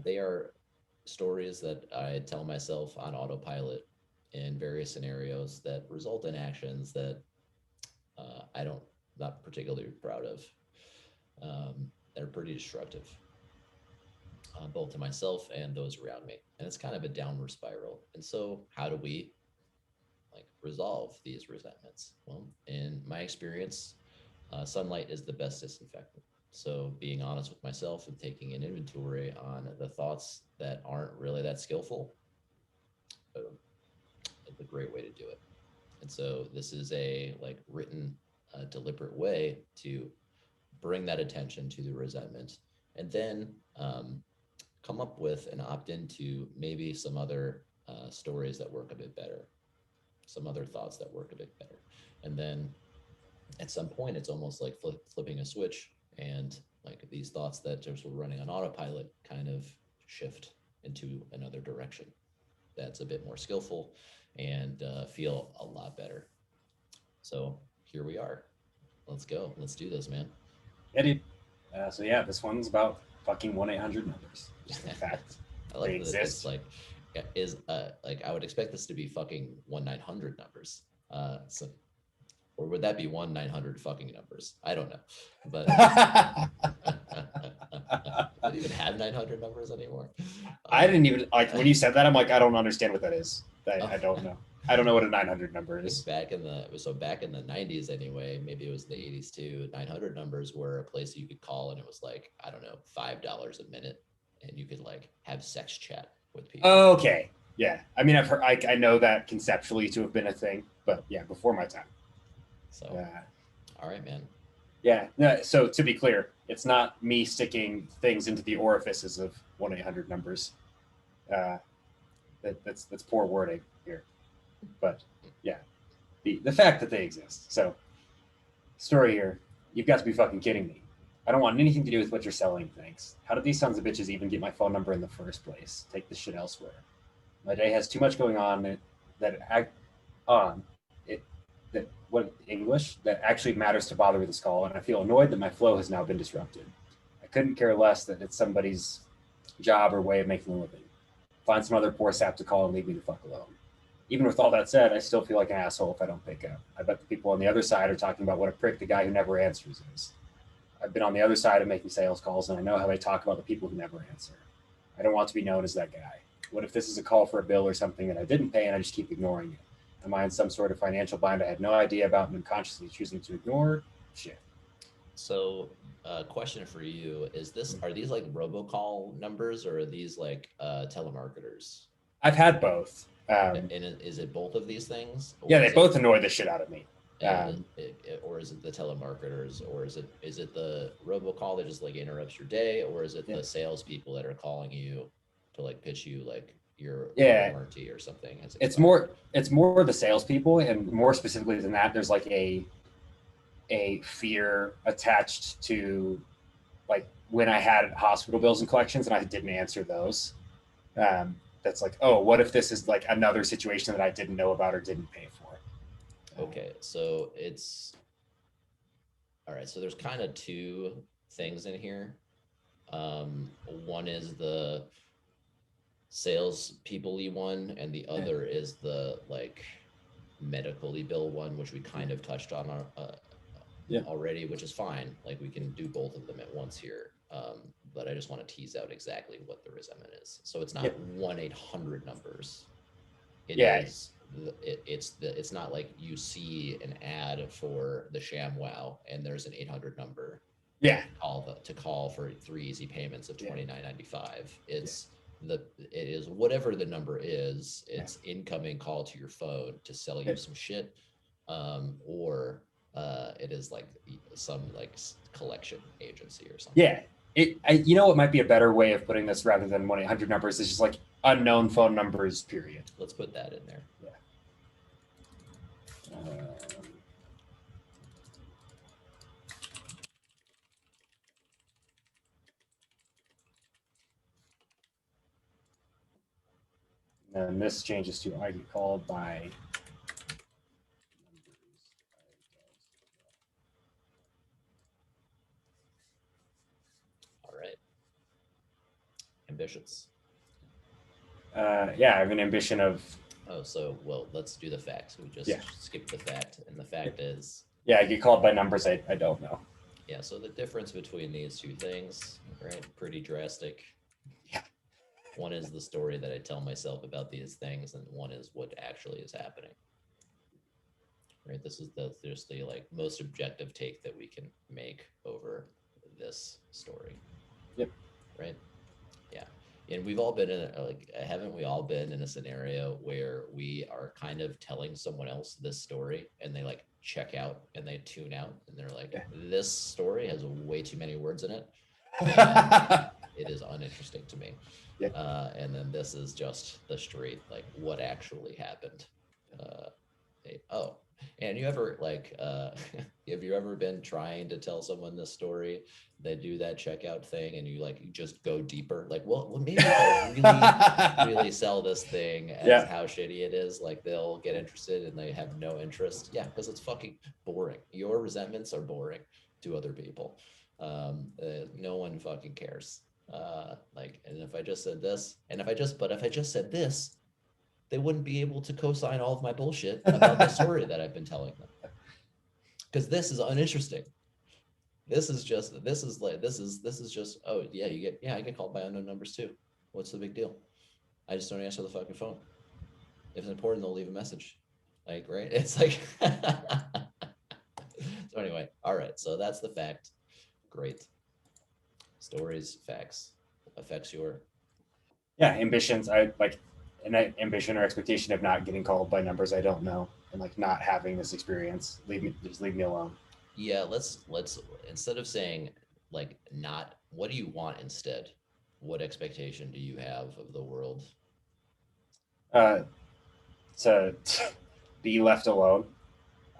they are stories that I tell myself on autopilot in various scenarios that result in actions that not particularly proud of. That are pretty destructive, both to myself and those around me. And it's kind of a downward spiral. And so how do we resolve these resentments? Well, in my experience, sunlight is the best disinfectant. So being honest with myself and taking an inventory on the thoughts that aren't really that skillful, it's a great way to do it. And so this is a written, deliberate way to bring that attention to the resentment, and then come up with and opt into maybe some other stories that work a bit better, some other thoughts that work a bit better. And then at some point, it's almost like flipping a switch, and these thoughts that just were running on autopilot kind of shift into another direction that's a bit more skillful and feel a lot better. So here we are. Let's go. Let's do this, man. Yeah, dude. So yeah, this one's about fucking 1-800 numbers. Just the fact I like they that exist. it's I would expect this to be fucking 1-900 numbers. So, or would that be 1-900 fucking numbers? I don't know, but don't even have 900 numbers anymore. I didn't even when you said that. I'm like, I don't understand what that is. I don't know. I don't know what a 900 number is. Back in the 90s anyway, maybe it was the 80s too. 900 numbers were a place you could call, and it was I don't know, $5 a minute, and you could have sex chat with people. Okay, yeah. I mean, I've heard. I know that conceptually to have been a thing, but yeah, before my time. So, all right, man. Yeah. No, so to be clear, it's not me sticking things into the orifices of 1-800 numbers. That's poor wording here, but yeah, the fact that they exist. So, story here. You've got to be fucking kidding me. I don't want anything to do with what you're selling. Thanks. How did these sons of bitches even get my phone number in the first place? Take this shit elsewhere. My day has too much going on that actually matters to bother with this call, and I feel annoyed that my flow has now been disrupted. I couldn't care less that it's somebody's job or way of making a living. Find some other poor sap to call and leave me the fuck alone. Even with all that said, I still feel like an asshole if I don't pick up. I bet the people on the other side are talking about what a prick the guy who never answers is. I've been on the other side of making sales calls, and I know how they talk about the people who never answer. I don't want to be known as that guy. What if this is a call for a bill or something that I didn't pay and I just keep ignoring it? Am I in some sort of financial bind I had no idea about and I'm consciously choosing to ignore? Shit. So, question for you is this, are these like robocall numbers or are these like telemarketers? I've had both. And is it both of these things? Yeah, Or they is both it, annoy the shit out of me. and or is it the telemarketers, or is it the robocall that just like interrupts your day, or is it Yeah. the salespeople that are calling you to like pitch you like your Yeah. warranty or something has It's expired? more the salespeople, and more specifically than that, there's like a fear attached to like when I had hospital bills and collections and I didn't answer those. That's like, oh, what if this is like another situation that I didn't know about or didn't pay for? Okay, so it's all right. So there's kind of two things in here. One is the sales people-y one, and the other is the like medically bill one, which we kind of touched on already, which is fine. Like we can do both of them at once here. But I just want to tease out exactly what the resentment is. So it's not 1-800 numbers. It is it's not like you see an ad for the ShamWow and there's an 800 number. Yeah. To call for 3 easy payments of $29.95. It's it is whatever the number is. It's incoming call to your phone to sell you some shit, or it is like some like collection agency or something. Yeah. You know what might be a better way of putting this rather than 1-800 numbers is just like unknown phone numbers, period. Let's put that in there. Yeah. And this changes to I get called by All right. Ambitions. Yeah, I have an ambition of. Oh, so well, let's do the facts. We just skipped the fact, and the fact is. Yeah, I get called by numbers I don't know. Yeah, so the difference between these two things, right? Pretty drastic. Yeah. One is the story that I tell myself about these things, and one is what actually is happening. Right? This is just the like most objective take that we can make over this story. Yep. Right? Yeah. And we've all been in haven't we all been in a scenario where we are kind of telling someone else this story and they like check out and they tune out and they're like, this story has way too many words in it. It is uninteresting to me. Yep. And then this is just the straight, like what actually happened. And you ever like, have you ever been trying to tell someone this story? They do that checkout thing and you just go deeper. Like, well maybe if I really sell this thing as how shitty it is, like they'll get interested and they have no interest. Yeah, because it's fucking boring. Your resentments are boring to other people. No one fucking cares. And if I just said this, but if I just said this, they wouldn't be able to co-sign all of my bullshit about the story that I've been telling them. Because this is uninteresting. This is just, oh yeah, I get called by unknown numbers too. What's the big deal? I just don't answer the fucking phone. If it's important, they'll leave a message. Like, right? It's like, so anyway, all right. So that's the fact. Great. Stories, facts, affects your. Yeah, ambitions. I like an ambition or expectation of not getting called by numbers I don't know and like not having this experience. Just leave me alone. Yeah, let's instead of saying like not, what do you want instead? What expectation do you have of the world? To be left alone,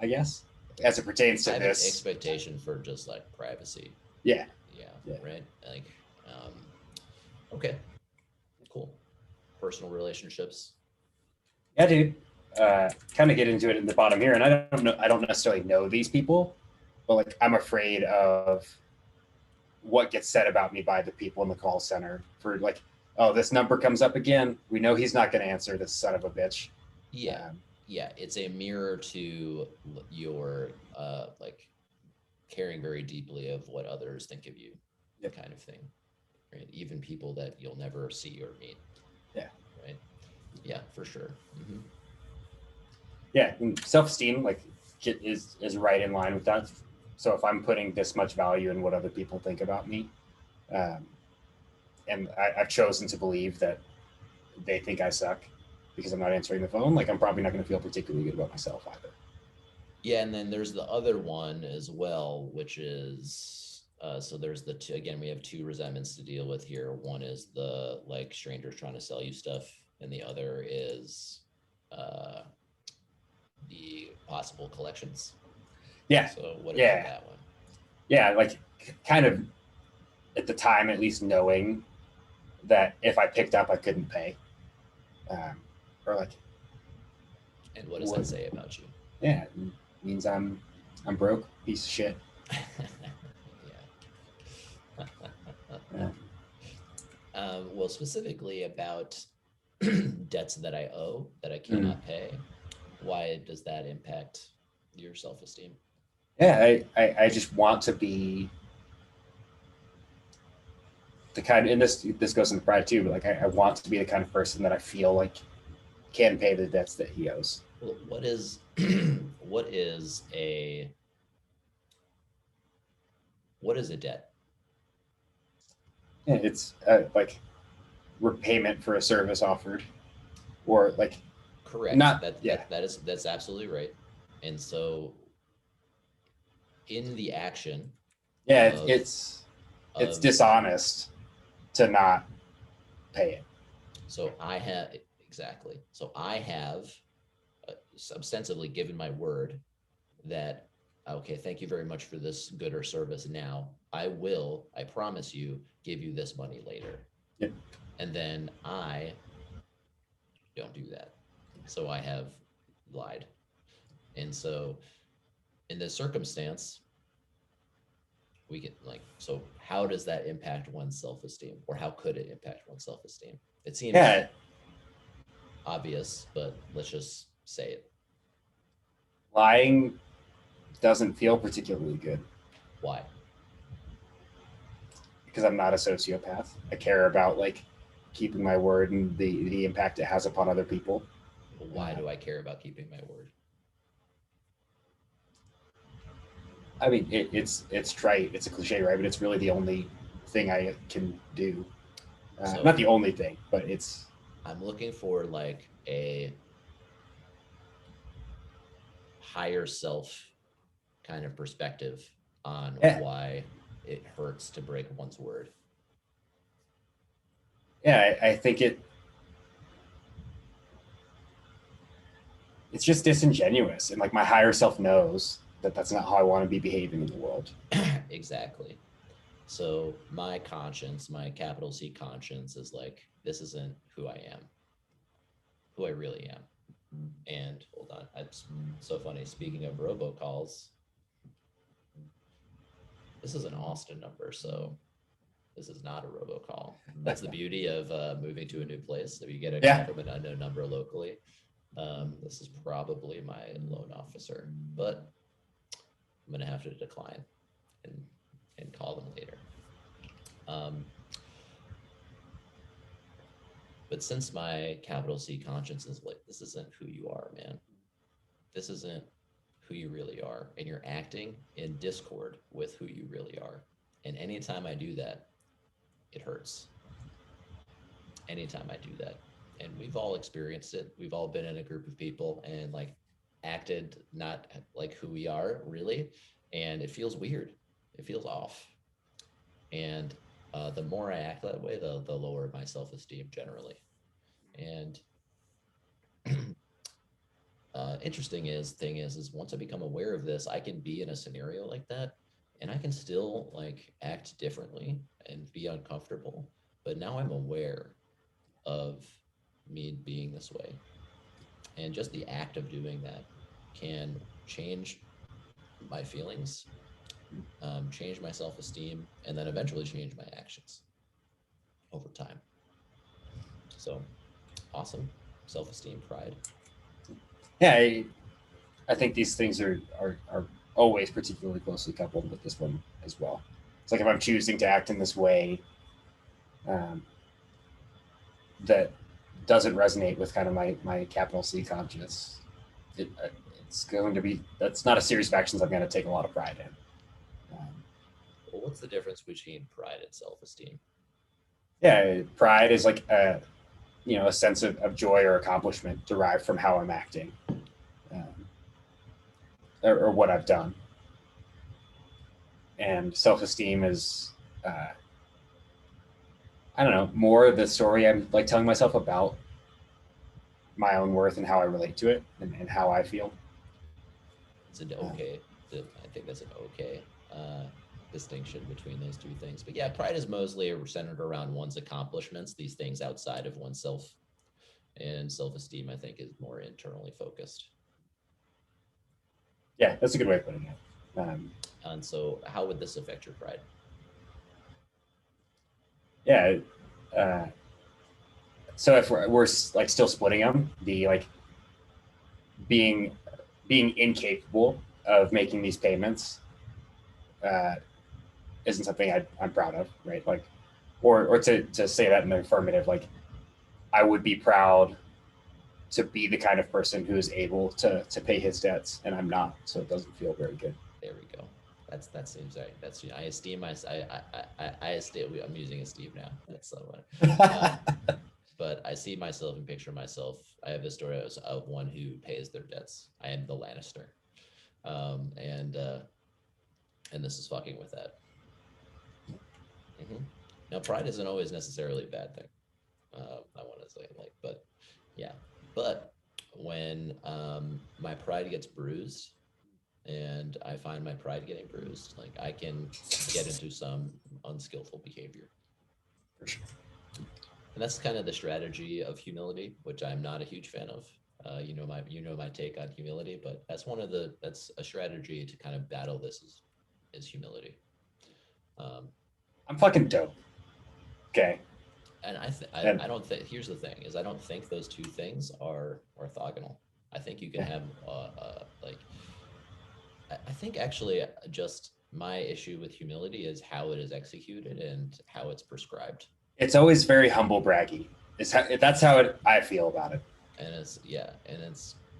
I guess, as it pertains to I have this an expectation for just like privacy. Yeah. Right. Like, okay, cool. Personal relationships. Yeah, dude. Kind of get into it in the bottom here, and I don't necessarily know these people, but like I'm afraid of what gets said about me by the people in the call center for like, oh, this number comes up again. We know he's not going to answer, this son of a bitch. Yeah. It's a mirror to your like caring very deeply of what others think of you, kind of thing. Right? Even people that you'll never see or meet. Yeah. Yeah, for sure. Yeah, and self-esteem like is right in line with that. So if I'm putting this much value in what other people think about me, um, and I've chosen to believe that they think I suck because I'm not answering the phone, like I'm probably not going to feel particularly good about myself either. Yeah, and then there's the other one as well, which is so there's the two, again, we have two resentments to deal with here. One is the like strangers trying to sell you stuff, and the other is uh, the possible collections. Yeah, So what about yeah, that one? yeah. Like kind of at the time, at least knowing that if I picked up, I couldn't pay, um, or like And what does that would say about you? yeah, it means I'm broke, piece of shit. Yeah. Yeah. Well, specifically about debts that I owe that I Mm. cannot pay, why does that impact your self-esteem? Yeah, I just want to be the kind, and this goes into pride too, but like I want to be the kind of person that I feel like can pay the debts that he owes. Well, what is what is a what is a debt? Yeah, it's like repayment for a service offered, or like Correct. not. That Yeah, that that is that's absolutely right. And so in the action yeah, of it's of dishonest to not pay it. so I have exactly. So I have ostensibly given my word that okay, thank you very much for this good or service. Now I promise you, give you this money later. Yep. And then I don't do that. So I have lied. And so in this circumstance, we get like, so how does that impact one's self-esteem, or how could it impact one's self-esteem? It seems Yeah, obvious, but let's just say it. lying doesn't feel particularly good Why? because I'm not a sociopath. I care about like keeping my word and the impact it has upon other people. Why do I care about keeping my word? I mean, it's trite, it's a cliche, right? But it's really the only thing I can do. Not So the only thing, but it's I'm looking for like a higher self kind of perspective on yeah, why it hurts to break one's word. yeah. I think it's just disingenuous, and like my higher self knows that that's not how I want to be behaving in the world. Exactly. So my conscience, my capital C conscience is like, this isn't who I am, who I really am. And hold on, it's so funny. Speaking of robocalls, this is an Austin number, so this is not a robocall. That's the beauty of moving to a new place. If you get a call Yeah, from an unknown number locally, this is probably my loan officer, but I'm gonna have to decline and call them later. Um, but since my capital C conscience is like, this isn't who you are, man. This isn't who you really are, and you're acting in discord with who you really are. And anytime I do that, it hurts. Anytime I do that. And we've all experienced it. We've all been in a group of people and like acted not like who we are really. And it feels weird. It feels off. And the more I act that way, the lower my self-esteem generally. And interesting is once I become aware of this, I can be in a scenario like that and I can still like act differently and be uncomfortable. But now I'm aware of me being this way. And just the act of doing that can change my feelings, change my self esteem, and then eventually change my actions over time. So awesome. Self esteem, pride. yeah. I think these things are always particularly closely coupled with this one as well. It's like if I'm choosing to act in this way, um, that doesn't resonate with kind of my capital C conscience, it's going to be, that's not a series of actions I'm going to take a lot of pride in. Well, what's the difference between pride and self-esteem? Yeah, pride is like a sense of joy or accomplishment derived from how I'm acting, or what I've done. And self-esteem is, I don't know, more the story I'm like telling myself about my own worth and how I relate to it, and how I feel. It's an okay. I think that's an okay distinction between those two things. But yeah, pride is mostly centered around one's accomplishments, these things outside of oneself, and self-esteem, I think, is more internally focused. Yeah, that's a good way of putting it. And so, how would this affect your pride? Yeah. Uh, so if we're like still splitting them, the like being incapable of making these payments uh, isn't something I'm proud of, right? Like, or to say that in the affirmative, like I would be proud to be the kind of person who is able to pay his debts, and I'm not, so it doesn't feel very good. There we go. That seems right. That's, I esteem my I esteem. I'm using esteem now. That's so funny. But I see myself and picture myself. I have a story of one who pays their debts. I am the Lannister, and this is fucking with that. Mm-hmm. Now, pride isn't always necessarily a bad thing. I want to say, like, but yeah, but when my pride gets bruised, and I find my pride getting bruised, like I can get into some unskillful behavior. For sure. And that's kind of the strategy of humility, which I'm not a huge fan of. You know my take on humility, but that's a strategy to kind of battle this is humility. I'm fucking dope. Okay. And I don't think, here's the thing, is I don't think those two things are orthogonal. I think you can have like, I think actually just my issue with humility is how it is executed and how it's prescribed. It's always very humble braggy. That's how I feel about it. And it's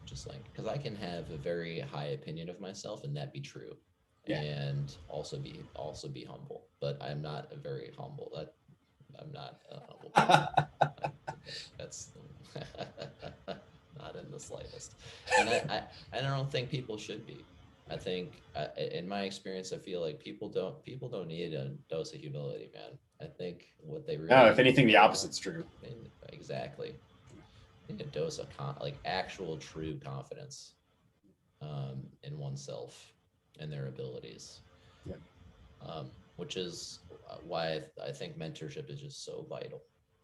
just like, because I can have a very high opinion of myself and that be true, yeah, and also be humble. But I'm not a very humble. I'm not a humble person. That's not in the slightest. And I don't think people should be. I think, in my experience, I feel like people don't need a dose of humility, man. I think what they really, no, if anything, the opposite's true. Exactly. I think a dose of like actual true confidence in oneself and their abilities. Yeah. Which is why I think mentorship is just so vital.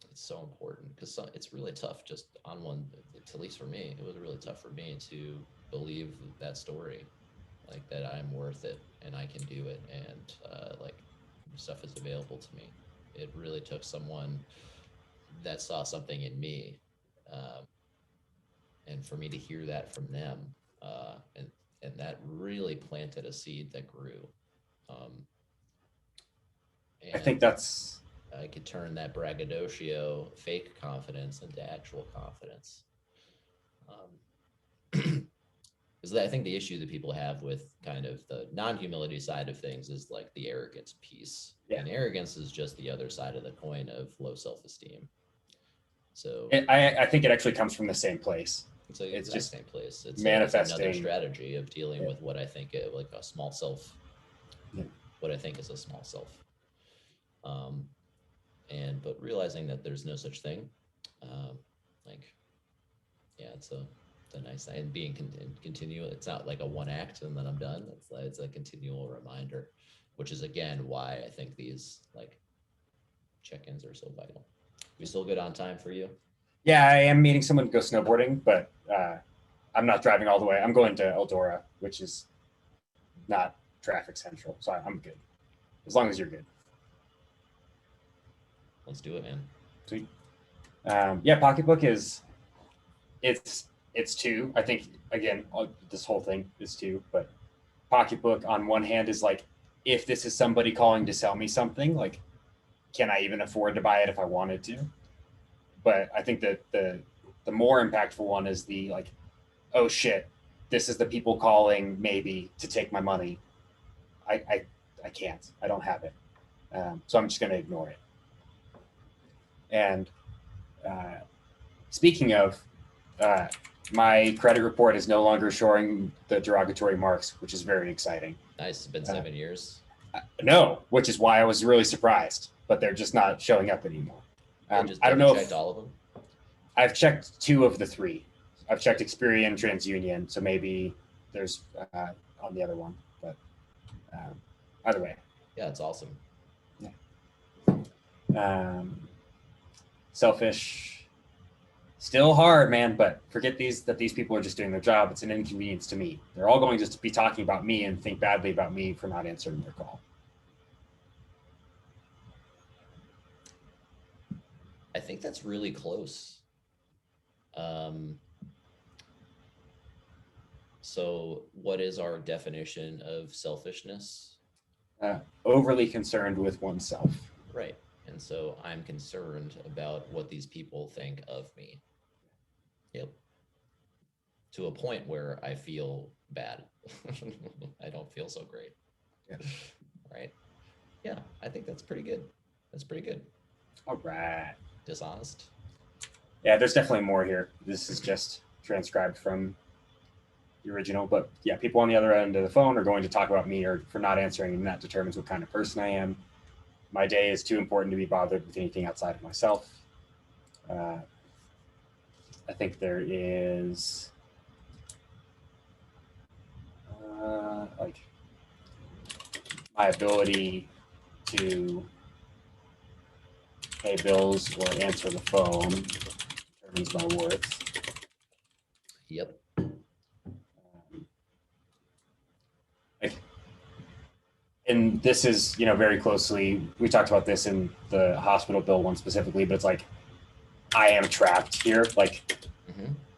It's so important because it's really tough just on one, at least for me, it was really tough for me to believe that story, like that I'm worth it and I can do it, and like stuff is available to me. It really took someone that saw something in me, and for me to hear that from them, and that really planted a seed that grew. I think that's, I could turn that braggadocio, fake confidence, into actual confidence. Because I think the issue that people have with kind of the non-humility side of things is like the arrogance piece. Yeah. And arrogance is just the other side of the coin of low self-esteem. So I think it actually comes from the same place. It's just same place. It's manifesting. Another strategy of dealing with what I think like a small self. Yeah. What I think is a small self. But realizing that there's no such thing, like, yeah, it's a nice thing. And being continual. It's not like a one act and then I'm done. It's a continual reminder, which is again why I think these like check-ins are so vital. We still good on time for you? Yeah, I am meeting someone to go snowboarding, but I'm not driving all the way. I'm going to Eldora, which is not traffic central, so I'm good. As long as you're good. Let's do it, man. Sweet. Yeah, Pocketbook is, it's two. I think again, this whole thing is two, but Pocketbook on one hand is like, if this is somebody calling to sell me something, like, can I even afford to buy it if I wanted to? But I think that the more impactful one is the like, oh shit, this is the people calling maybe to take my money. I can't. I don't have it. So I'm just going to ignore it. And speaking of, my credit report is no longer showing the derogatory marks, which is very exciting. Nice. It's been 7 years. No, which is why I was really surprised, but they're just not showing up anymore. I don't know. Checked all of them. I've checked 2 of the 3. I've checked Experian, TransUnion, so maybe there's on the other one, but either way. Yeah, it's awesome. Yeah. Selfish, still hard, man. But forget that these people are just doing their job. It's an inconvenience to me. They're all going to be talking about me and think badly about me for not answering their call. I think that's really close. So what is our definition of selfishness? Overly concerned with oneself. Right. And so I'm concerned about what these people think of me. Yep. To a point where I feel bad. I don't feel so great. Yeah. Right. Yeah, I think that's pretty good. That's pretty good. All right. Dishonest. Yeah, there's definitely more here. This is just transcribed from the original, but yeah, people on the other end of the phone are going to talk about me or for not answering, and that determines what kind of person I am. My day is too important to be bothered with anything outside of myself. I think there is like my ability to pay bills or answer the phone determines my worth. Yep. And this is, very closely, we talked about this in the hospital bill one specifically, but it's like, I am trapped here. Like,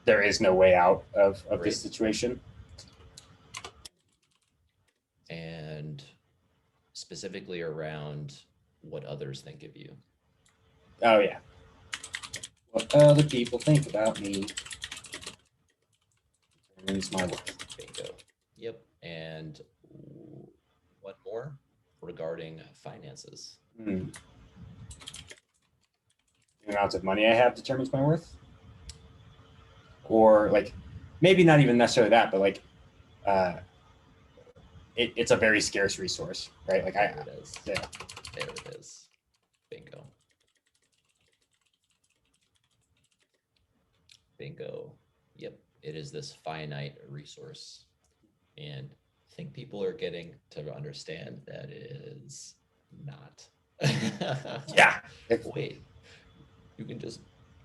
there is no way out of this situation. And specifically around what others think of you. Oh, yeah. What other people think about me determines my worth. Bingo. Yep. And what more regarding finances? The amount of money I have determines my worth. Or like, maybe not even necessarily that, but like, it's a very scarce resource, right? Like There it is. Yeah. There it is. Bingo. Bingo. Yep. It is this finite resource. And I think people are getting to understand that it is not. Yeah. Wait, you can just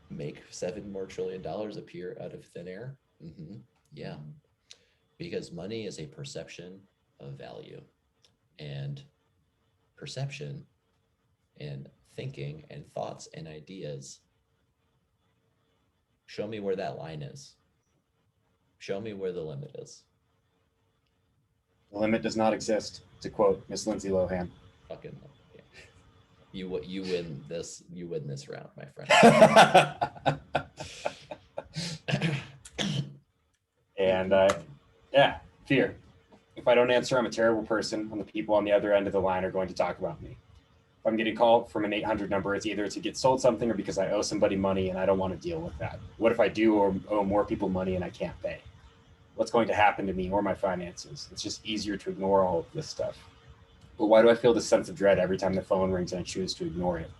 make $7 more trillion appear out of thin air? Yeah. Because money is a perception of value. And perception and thinking and thoughts and ideas, show me where that line is. Show me where the limit is. The limit does not exist, to quote Miss Lindsay Lohan. Fucking yeah. You win this. You win this round, my friend. And yeah, fear. If I don't answer, I'm a terrible person, and the people on the other end of the line are going to talk about me. If I'm getting called from an 800 number, it's either to get sold something or because I owe somebody money and I don't want to deal with that. What if I do or owe more people money and I can't pay? What's going to happen to me or my finances? It's just easier to ignore all of this stuff. But why do I feel this sense of dread every time the phone rings and I choose to ignore it?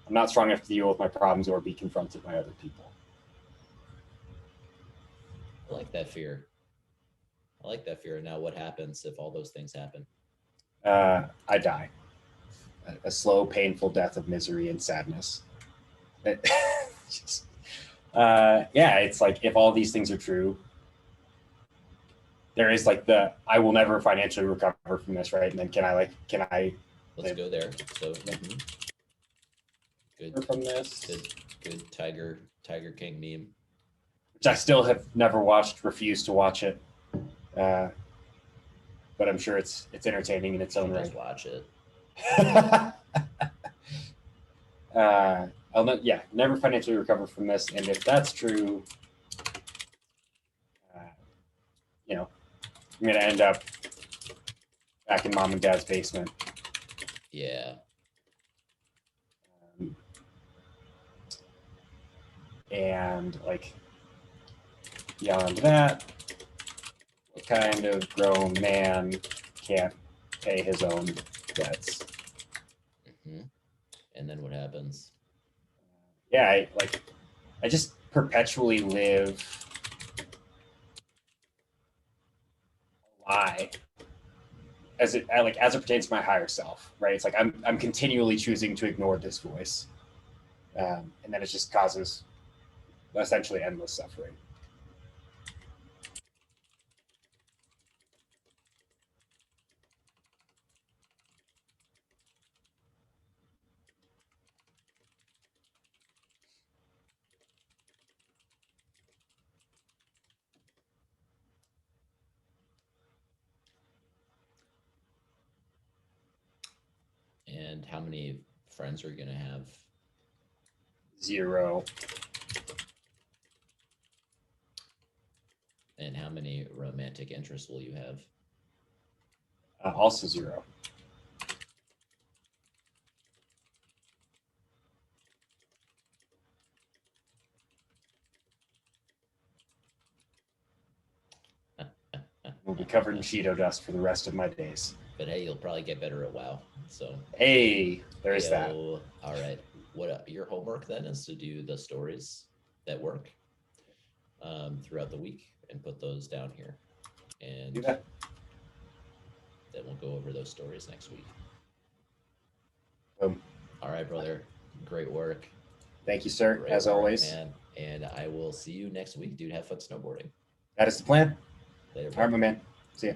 I'm not strong enough to deal with my problems or be confronted by other people. I like that fear. I like that fear. Now, what happens if all those things happen? I die. A slow, painful death of misery and sadness. Yeah, it's like if all these things are true, there is like I will never financially recover from this, right? And then can I Let's go there. So good from this? Good Tiger King meme. Which I still have never watched, refuse to watch it. But I'm sure it's entertaining in its own right. Just watch it. never financially recover from this. And if that's true, you know, I'm gonna end up back in mom and dad's basement. Yeah. And like beyond that, what kind of grown man can't pay his own debts? And then what happens? Yeah, I just perpetually live a lie as it pertains to my higher self, right? It's like I'm continually choosing to ignore this voice, and then it just causes essentially endless suffering. And how many friends are you going to have? 0. And how many romantic interests will you have? Also 0. We'll be covered in Cheeto dust for the rest of my days. But hey, you'll probably get better at WoW. So hey, there's that. All right. What your homework then is to do the stories that work throughout the week and put those down here. And do that. Then we'll go over those stories next week. Boom. All right, brother. Great work. Thank you, sir. Great as work, always, man. And I will see you next week, dude. Have fun snowboarding. That is the plan. Later, all right, my man. See ya.